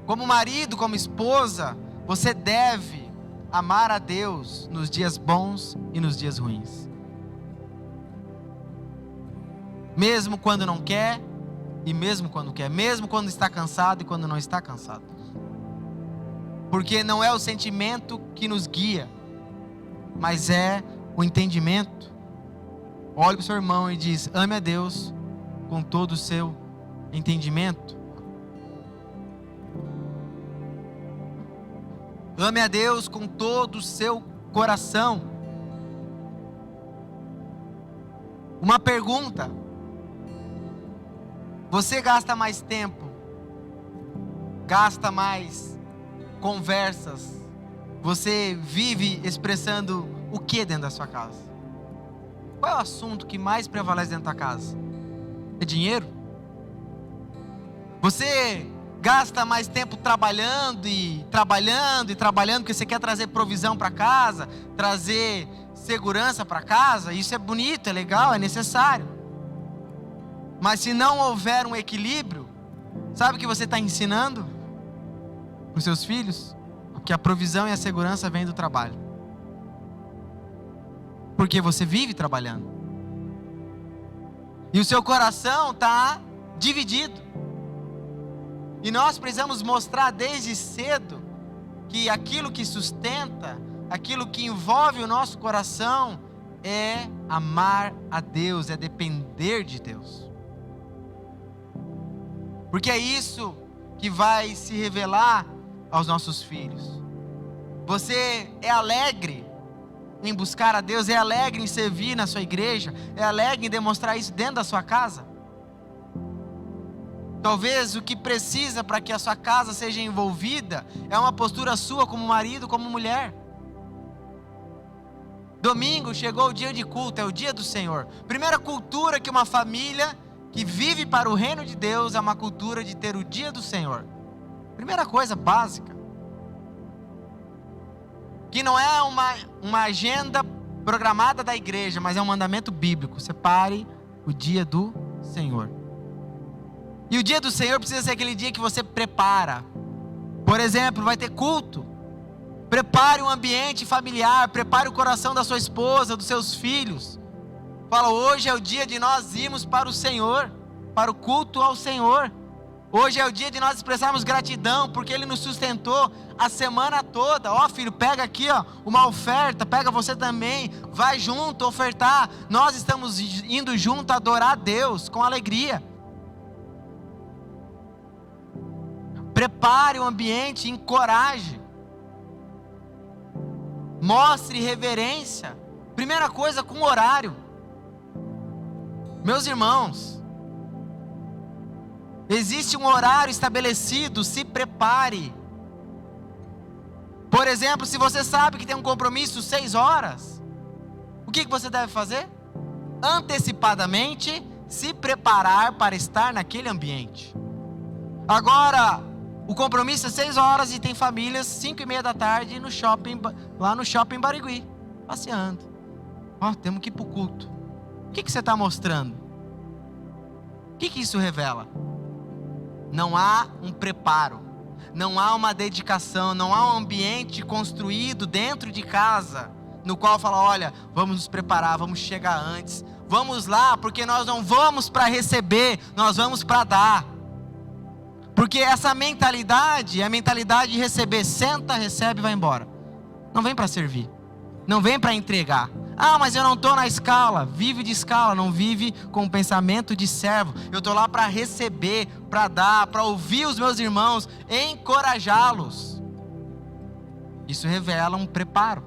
Como marido, como esposa, você deve amar a Deus nos dias bons e nos dias ruins. Mesmo quando não quer e mesmo quando quer. Mesmo quando está cansado e quando não está cansado. Porque não é o sentimento que nos guia, mas é o entendimento. Olhe para o seu irmão e diz: ame a Deus com todo o seu entendimento. Ame a Deus com todo o seu coração. Uma pergunta: você gasta mais tempo, gasta mais conversas, você vive expressando o que dentro da sua casa? Qual é o assunto que mais prevalece dentro da casa? É dinheiro? Você gasta mais tempo trabalhando porque você quer trazer provisão para casa, trazer segurança para casa? Isso é bonito, é legal, é necessário. Mas se não houver um equilíbrio, sabe o que você está ensinando para os seus filhos? Que a provisão e a segurança vêm do trabalho. Porque você vive trabalhando. E o seu coração está dividido. E nós precisamos mostrar desde cedo que aquilo que sustenta, aquilo que envolve o nosso coração é amar a Deus, é depender de Deus. Porque é isso que vai se revelar aos nossos filhos. Você é alegre em buscar a Deus, é alegre em servir na sua igreja, é alegre em demonstrar isso dentro da sua casa? Talvez o que precisa para que a sua casa seja envolvida é uma postura sua como marido, como mulher. Domingo chegou o dia de culto, é o dia do Senhor. Primeira cultura que uma família que vive para o reino de Deus é uma cultura de ter o dia do Senhor. Primeira coisa básica. Que não é uma agenda programada da igreja, mas é um mandamento bíblico. Separe o dia do Senhor. E o dia do Senhor precisa ser aquele dia que você prepara. Por exemplo, vai ter culto. Prepare um ambiente familiar, prepare o coração da sua esposa, dos seus filhos. Fala: hoje é o dia de nós irmos para o Senhor, para o culto ao Senhor. Hoje é o dia de nós expressarmos gratidão, porque Ele nos sustentou a semana toda. Ó, filho, pega aqui, ó, uma oferta, pega você também, vai junto ofertar. Nós estamos indo junto adorar a Deus com alegria. Prepare o ambiente, encoraje. Mostre reverência. Primeira coisa, com horário. Meus irmãos, existe um horário estabelecido, se prepare. Por exemplo, se você sabe que tem um compromisso 6 horas, o que você deve fazer? Antecipadamente se preparar para estar naquele ambiente. Agora, o compromisso é 6 horas e tem famílias 5:30 da tarde no shopping, lá no shopping Barigui, passeando. Temos que ir para o culto. O que você está mostrando? O que isso revela? Não há um preparo, não há uma dedicação, não há um ambiente construído dentro de casa, no qual fala, olha, vamos nos preparar, vamos chegar antes, vamos lá, porque nós não vamos para receber, nós vamos para dar. Porque essa mentalidade é a mentalidade de receber, senta, recebe e vai embora. Não vem para servir, não vem para entregar. Mas eu não estou na escala. Vive de escala, não vive com o pensamento de servo. Eu estou lá para receber, para dar, para ouvir os meus irmãos, encorajá-los. Isso revela um preparo.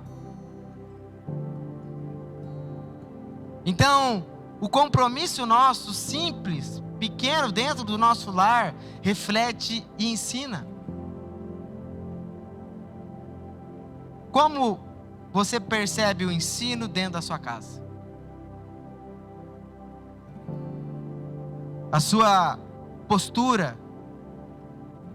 Então, o compromisso nosso, simples, pequeno, dentro do nosso lar, reflete e ensina. Como você percebe o ensino dentro da sua casa? A sua postura,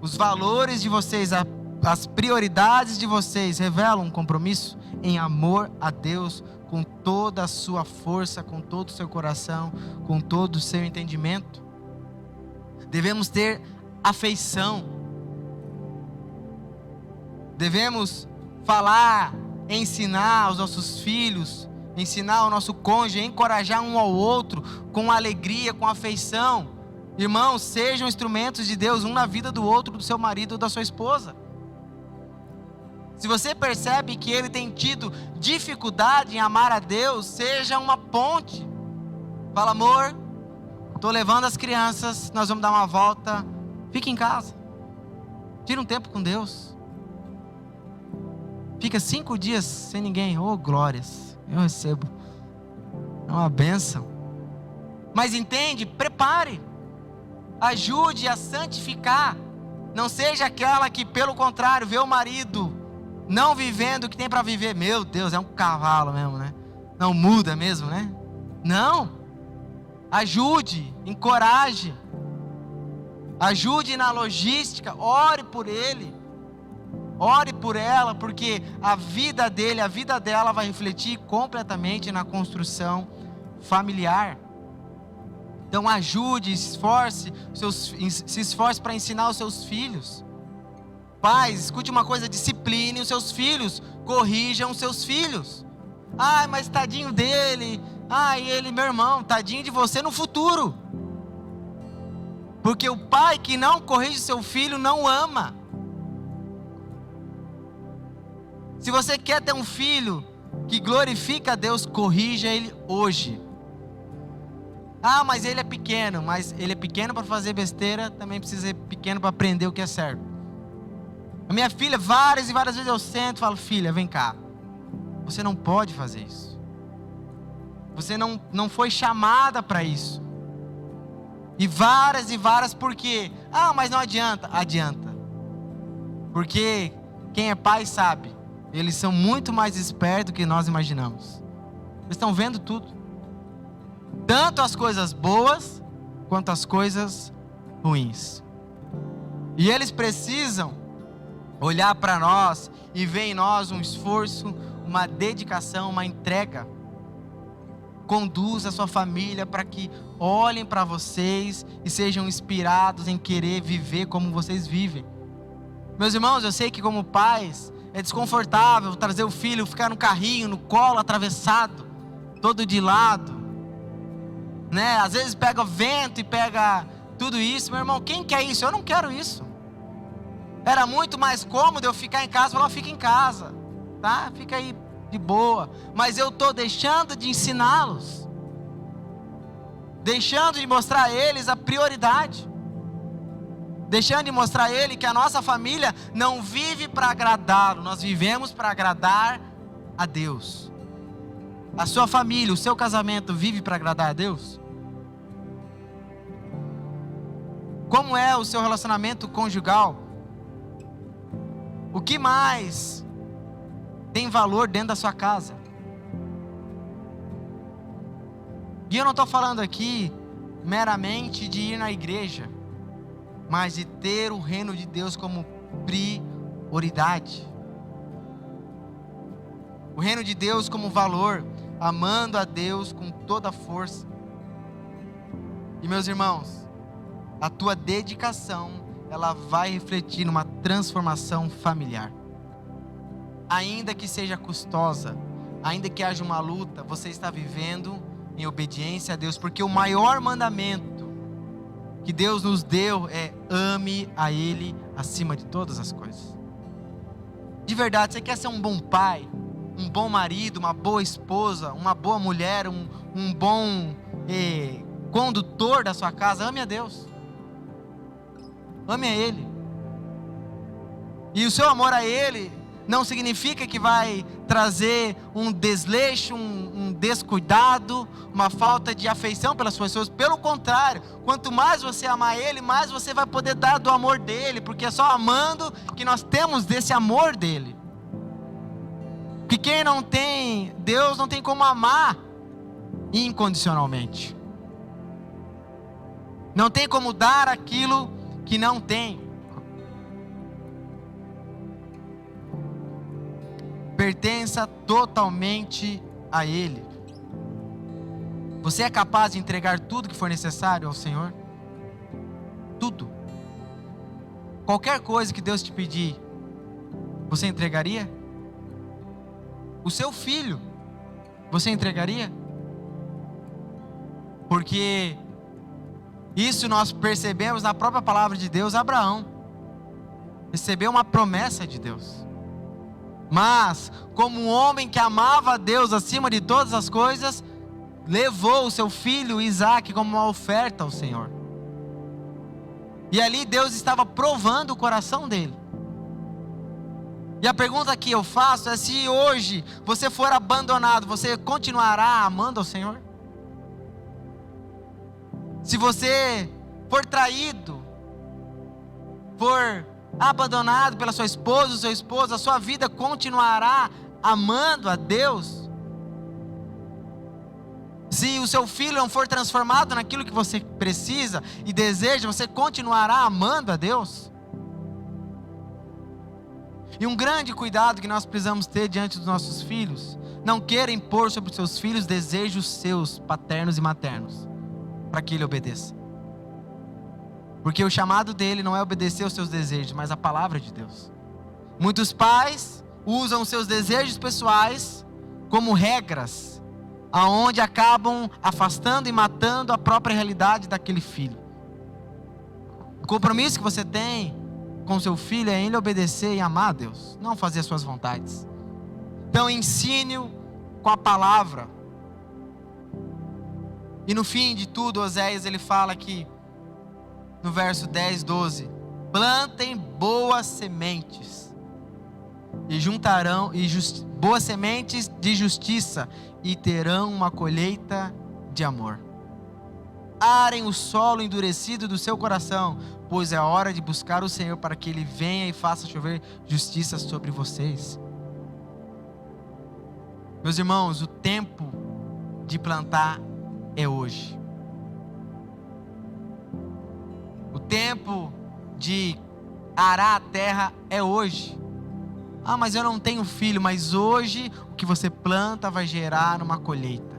os valores de vocês, as prioridades de vocês revelam um compromisso em amor a Deus com toda a sua força, com todo o seu coração, com todo o seu entendimento. Devemos ter afeição. Devemos falar, ensinar aos nossos filhos, ensinar ao nosso cônjuge, encorajar um ao outro com alegria, com afeição. Irmãos, sejam instrumentos de Deus, um na vida do outro, do seu marido ou da sua esposa. Se você percebe que ele tem tido dificuldade em amar a Deus, seja uma ponte. Fala, amor, estou levando as crianças, nós vamos dar uma volta, fica em casa, tira um tempo com Deus. Fica 5 dias sem ninguém. Glórias, eu recebo. É uma bênção. Mas entende? Prepare. Ajude a santificar. Não seja aquela que, pelo contrário, vê o marido não vivendo o que tem para viver. Meu Deus, é um cavalo mesmo, né? Não muda mesmo, né? Não. Ajude, encoraje. Ajude na logística. Ore por ele. Ore por ela, porque a vida dele, a vida dela vai refletir completamente na construção familiar. Então ajude, se esforce para ensinar os seus filhos. Pais, escute uma coisa, discipline os seus filhos, corrijam os seus filhos. Mas tadinho dele, ele, meu irmão, tadinho de você no futuro. Porque o pai que não corrige seu filho não ama. Se você quer ter um filho que glorifica a Deus, corrija ele hoje. Mas ele é pequeno. Mas ele é pequeno para fazer besteira, também precisa ser pequeno para aprender o que é certo. A minha filha, várias e várias vezes eu sento e falo, filha, vem cá. Você não pode fazer isso. Você não foi chamada para isso. E várias, por quê? Mas não adianta. Adianta. Porque quem é pai sabe. Eles são muito mais espertos do que nós imaginamos. Eles estão vendo tudo. Tanto as coisas boas, quanto as coisas ruins. E eles precisam olhar para nós e ver em nós um esforço, uma dedicação, uma entrega. Conduza a sua família para que olhem para vocês e sejam inspirados em querer viver como vocês vivem. Meus irmãos, eu sei que como pais é desconfortável trazer o filho, ficar no carrinho, no colo, atravessado, todo de lado, né? Às vezes pega vento e pega tudo isso. Meu irmão, quem quer isso? Eu não quero isso. Era muito mais cômodo eu ficar em casa e falar, fica em casa, tá? Fica aí de boa. Mas eu estou deixando de ensiná-los, deixando de mostrar a eles a prioridade, deixando de mostrar a ele que a nossa família não vive para agradá-lo, nós vivemos para agradar a Deus. A sua família, o seu casamento vive para agradar a Deus? Como é o seu relacionamento conjugal? O que mais tem valor dentro da sua casa? E eu não estou falando aqui meramente de ir na igreja, mas de ter o reino de Deus como prioridade. O reino de Deus como valor, amando a Deus com toda a força. E meus irmãos, a tua dedicação, ela vai refletir numa transformação familiar. Ainda que seja custosa, ainda que haja uma luta, você está vivendo em obediência a Deus, porque o maior mandamento que Deus nos deu é: ame a Ele acima de todas as coisas. De verdade, você quer ser um bom pai, um bom marido, uma boa esposa, uma boa mulher, um bom condutor da sua casa? Ame a Deus, ame a Ele. E o seu amor a Ele não significa que vai trazer um desleixo, um descuidado, uma falta de afeição pelas pessoas. Pelo contrário, quanto mais você amar Ele, mais você vai poder dar do amor dEle, porque é só amando que nós temos desse amor dEle. Porque quem não tem Deus não tem como amar incondicionalmente. Não tem como dar aquilo que não tem. Pertença totalmente a Ele. Você é capaz de entregar tudo que for necessário ao Senhor? Tudo. Qualquer coisa que Deus te pedir, você entregaria? O seu filho, você entregaria? Porque isso nós percebemos na própria palavra de Deus. Abraão recebeu uma promessa de Deus. Mas, como um homem que amava a Deus acima de todas as coisas, levou o seu filho Isaque como uma oferta ao Senhor. E ali Deus estava provando o coração dele. E a pergunta que eu faço é: se hoje você for abandonado, você continuará amando ao Senhor? Se você for traído, for abandonado pela sua esposa ou seu esposo, a sua vida continuará amando a Deus? Se o seu filho não for transformado naquilo que você precisa e deseja, você continuará amando a Deus? E um grande cuidado que nós precisamos ter diante dos nossos filhos: não queira impor sobre os seus filhos desejos seus, paternos e maternos, para que ele obedeça. Porque o chamado dele não é obedecer aos seus desejos, mas a palavra de Deus. Muitos pais usam seus desejos pessoais como regras, aonde acabam afastando e matando a própria realidade daquele filho. O compromisso que você tem com seu filho é ele obedecer e amar a Deus, não fazer as suas vontades. Então ensine-o com a palavra. E no fim de tudo, Oséias ele fala que no verso 10, 12: plantem boas sementes e juntarão boas sementes de justiça e terão uma colheita de amor. Arem o solo endurecido do seu coração, pois é hora de buscar o Senhor para que Ele venha e faça chover justiça sobre vocês. Meus irmãos, o tempo de plantar é hoje. O tempo de arar a terra é hoje. Ah, mas eu não tenho filho. Mas hoje o que você planta vai gerar uma colheita.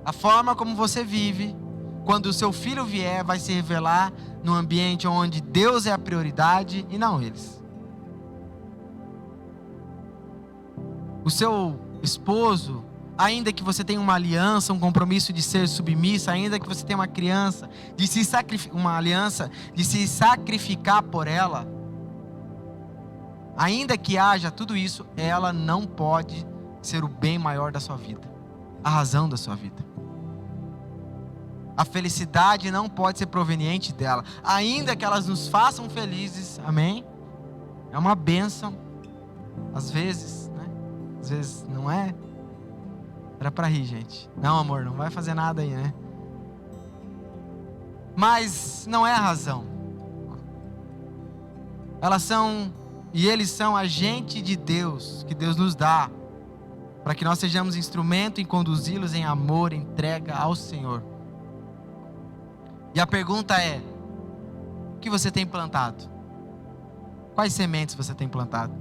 A forma como você vive, quando o seu filho vier, vai se revelar no ambiente onde Deus é a prioridade e não eles. O seu esposo, ainda que você tenha uma aliança, um compromisso de ser submissa, ainda que você tenha uma criança, uma aliança de se sacrificar por ela, ainda que haja tudo isso, ela não pode ser o bem maior da sua vida, a razão da sua vida. A felicidade não pode ser proveniente dela, ainda que elas nos façam felizes, amém? É uma bênção, às vezes, né? Às vezes não é. Era pra rir, gente. Não, amor, não vai fazer nada aí, né? mas não é a razão. Eles são agente de Deus, que Deus nos dá, para que nós sejamos instrumento em conduzi-los em amor, entrega ao Senhor. E a pergunta é: o que você tem plantado? Quais sementes você tem plantado?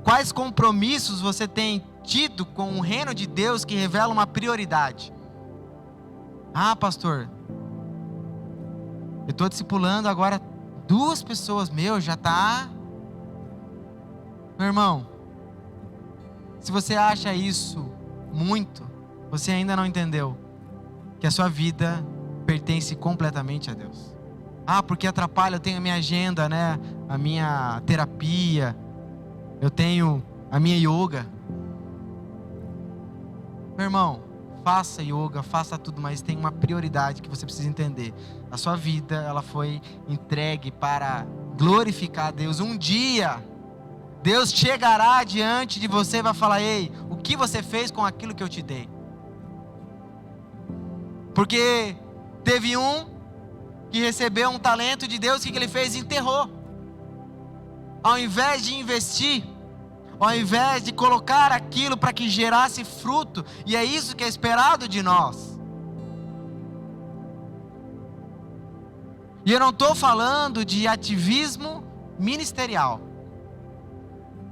Quais compromissos você tem tido com o reino de Deus que revela uma prioridade? Ah, pastor, eu estou discipulando agora 2 pessoas, já está... Meu irmão, se você acha isso muito, você ainda não entendeu que a sua vida pertence completamente a Deus. Ah, porque atrapalha, eu tenho a minha agenda, né? A minha terapia, eu tenho a minha yoga. Meu irmão, faça yoga, faça tudo, mas tem uma prioridade que você precisa entender. A sua vida, ela foi entregue para glorificar a Deus. Um dia, Deus chegará diante de você e vai falar: ei, o que você fez com aquilo que eu te dei? Porque teve um que recebeu um talento de Deus, o que ele fez? Enterrou. Ao invés de investir, ao invés de colocar aquilo para que gerasse fruto, e é isso que é esperado de nós. E eu não estou falando de ativismo ministerial,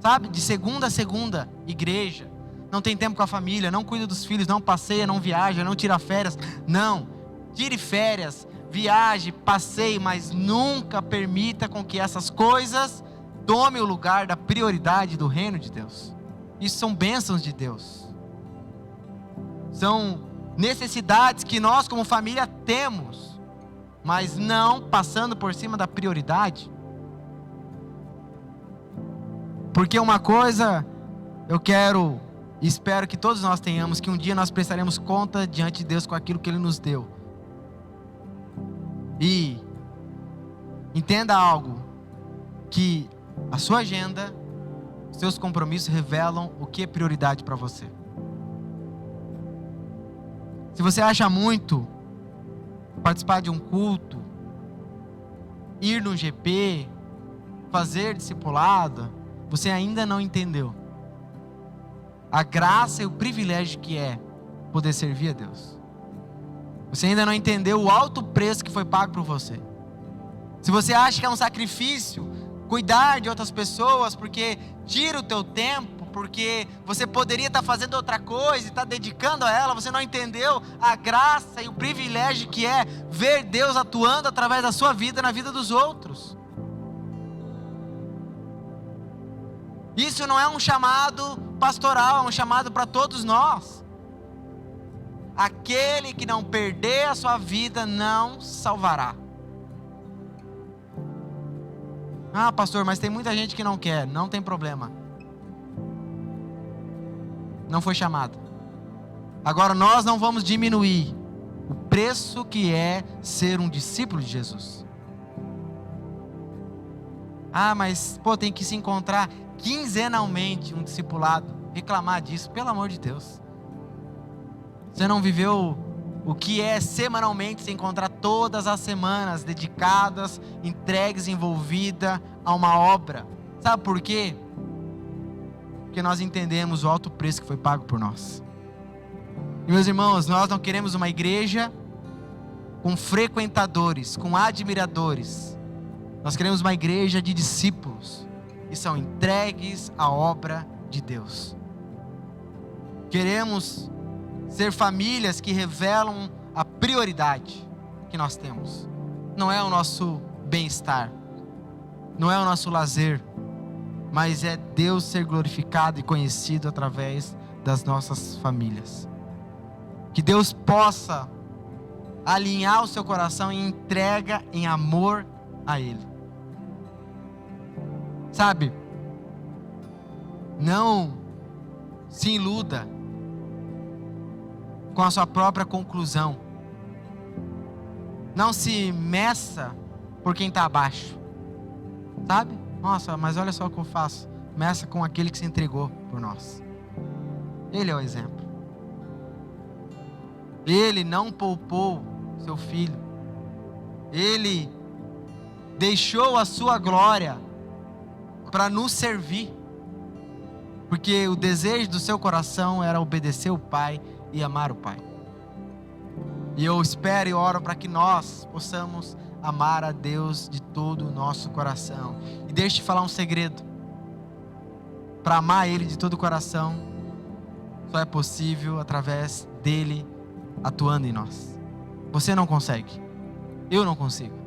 sabe, de segunda a segunda, igreja, não tem tempo com a família, não cuida dos filhos, não passeia, não viaja, não tira férias. Não, tire férias, viaje, passeie, mas nunca permita com que essas coisas tome o lugar da prioridade do reino de Deus. Isso são bênçãos de Deus, são necessidades que nós como família temos, mas não passando por cima da prioridade. Porque uma coisa eu quero e espero que todos nós tenhamos, que um dia nós prestaremos conta diante de Deus com aquilo que Ele nos deu. E entenda algo, que a sua agenda, seus compromissos revelam o que é prioridade para você. Se você acha muito participar de um culto, ir no GP, fazer discipulado, você ainda não entendeu a graça e o privilégio que é poder servir a Deus. Você ainda não entendeu o alto preço que foi pago por você. Se você acha que é um sacrifício cuidar de outras pessoas, porque tira o teu tempo, porque você poderia estar fazendo outra coisa e estar dedicando a ela, você não entendeu a graça e o privilégio que é ver Deus atuando através da sua vida na vida dos outros. Isso não é um chamado pastoral, é um chamado para todos nós. Aquele que não perder a sua vida não salvará. Ah, pastor, mas tem muita gente que não quer. Não tem problema. Não foi chamado. Agora nós não vamos diminuir o preço que é ser um discípulo de Jesus. Ah, mas tem que se encontrar quinzenalmente um discipulado. Reclamar disso, pelo amor de Deus. Você não viveu o que é semanalmente se encontrar todas as semanas dedicadas, entregues, envolvida a uma obra. Sabe por quê? Porque nós entendemos o alto preço que foi pago por nós. E meus irmãos, nós não queremos uma igreja com frequentadores, com admiradores. Nós queremos uma igreja de discípulos que são entregues à obra de Deus. Queremos ser famílias que revelam a prioridade que nós temos. Não é o nosso bem-estar, não é o nosso lazer, mas é Deus ser glorificado e conhecido através das nossas famílias. Que Deus possa alinhar o seu coração em entrega, em amor a Ele. Sabe, não se iluda com a sua própria conclusão. Não se meça por quem está abaixo. Sabe? Nossa, mas olha só o que eu faço. Meça com aquele que se entregou por nós. Ele é o exemplo. Ele não poupou seu filho. Ele deixou a sua glória para nos servir, porque o desejo do seu coração era obedecer o Pai e amar o Pai. E eu espero e oro para que nós possamos amar a Deus de todo o nosso coração. E deixa eu te falar um segredo: para amar Ele de todo o coração, só é possível através dele atuando em nós. Você não consegue, eu não consigo.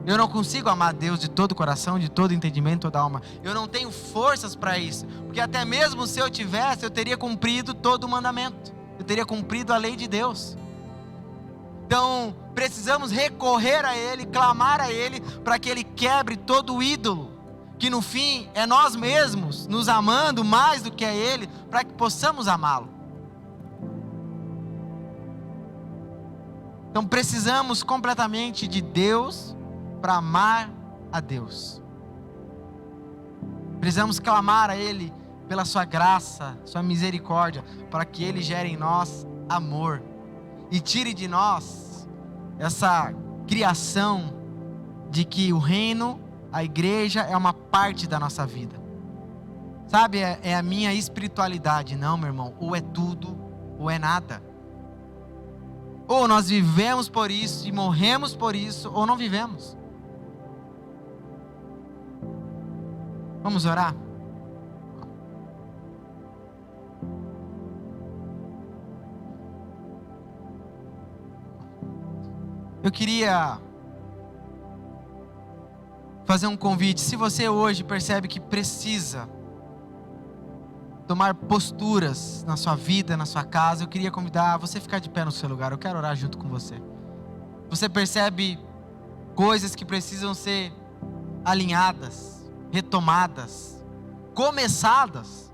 Eu não consigo amar Deus de todo o coração, de todo o entendimento, toda a alma. Eu não tenho forças para isso, porque até mesmo se eu tivesse, eu teria cumprido todo o mandamento, eu teria cumprido a lei de Deus. Então precisamos recorrer a Ele, clamar a Ele, para que Ele quebre todo o ídolo, que no fim é nós mesmos nos amando mais do que a Ele, para que possamos amá-lo. Então precisamos completamente de Deus para amar a Deus. Precisamos clamar a Ele pela sua graça, sua misericórdia, para que Ele gere em nós amor e tire de nós essa criação de que o reino, a igreja é uma parte da nossa vida. Sabe, é a minha espiritualidade. Não, meu irmão, ou é tudo ou é nada. Ou nós vivemos por isso e morremos por isso, ou não vivemos. Vamos orar? Eu queria fazer um convite. Se você hoje percebe que precisa tomar posturas na sua vida, na sua casa, eu queria convidar você a ficar de pé no seu lugar. Eu quero orar junto com você. Você percebe coisas que precisam ser alinhadas, retomadas, começadas.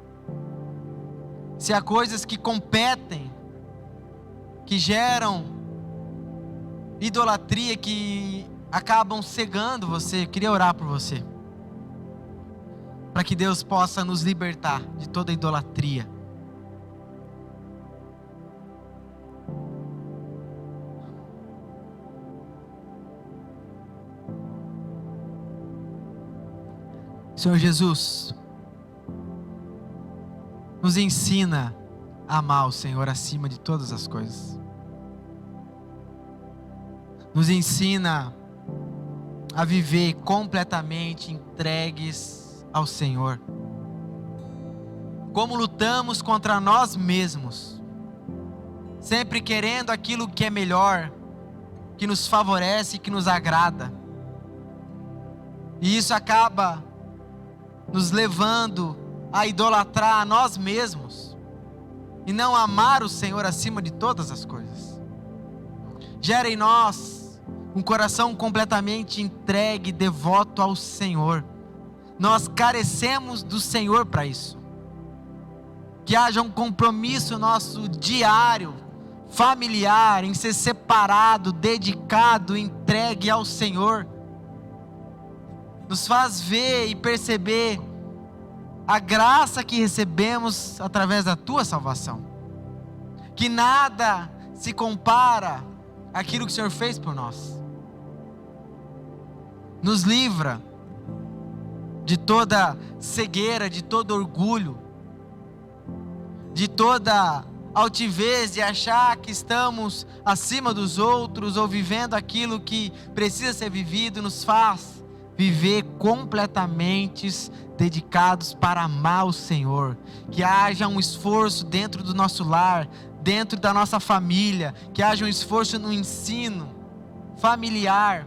Se há coisas que competem, que geram idolatria, que acabam cegando você, eu queria orar por você, para que Deus possa nos libertar de toda idolatria. Senhor Jesus, nos ensina a amar o Senhor acima de todas as coisas. Nos ensina a viver completamente entregues ao Senhor. Como lutamos contra nós mesmos, sempre querendo aquilo que é melhor, que nos favorece, que nos agrada. E isso acaba nos levando a idolatrar a nós mesmos e não amar o Senhor acima de todas as coisas. Gera em nós um coração completamente entregue, devoto ao Senhor. Nós carecemos do Senhor para isso. Que haja um compromisso nosso diário, familiar, em ser separado, dedicado, entregue ao Senhor. Nos faz ver e perceber a graça que recebemos através da Tua salvação. Que nada se compara àquilo que o Senhor fez por nós. Nos livra de toda cegueira, de todo orgulho, de toda altivez de achar que estamos acima dos outros ou vivendo aquilo que precisa ser vivido. Nos faz viver completamente dedicados para amar o Senhor. Que haja um esforço dentro do nosso lar, dentro da nossa família, que haja um esforço no ensino familiar,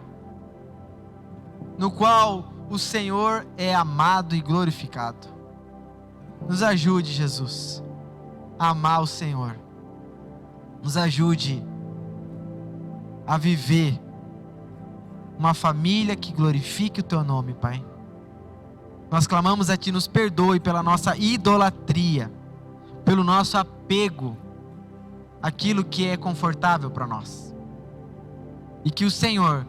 no qual o Senhor é amado e glorificado. Nos ajude, Jesus, a amar o Senhor. Nos ajude a viver uma família que glorifique o Teu nome, Pai. Nós clamamos a Ti, nos perdoe pela nossa idolatria, pelo nosso apego àquilo que é confortável para nós. E que o Senhor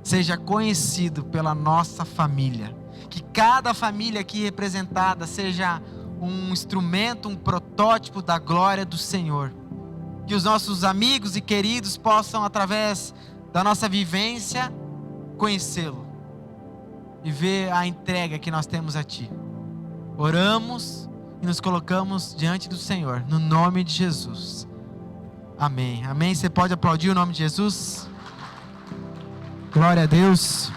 seja conhecido pela nossa família. Que cada família aqui representada seja um instrumento, um protótipo da glória do Senhor. Que os nossos amigos e queridos possam, através da nossa vivência, conhecê-lo e ver a entrega que nós temos a Ti. Oramos e nos colocamos diante do Senhor, no nome de Jesus. Amém. Amém. Você pode aplaudir o nome de Jesus? Glória a Deus.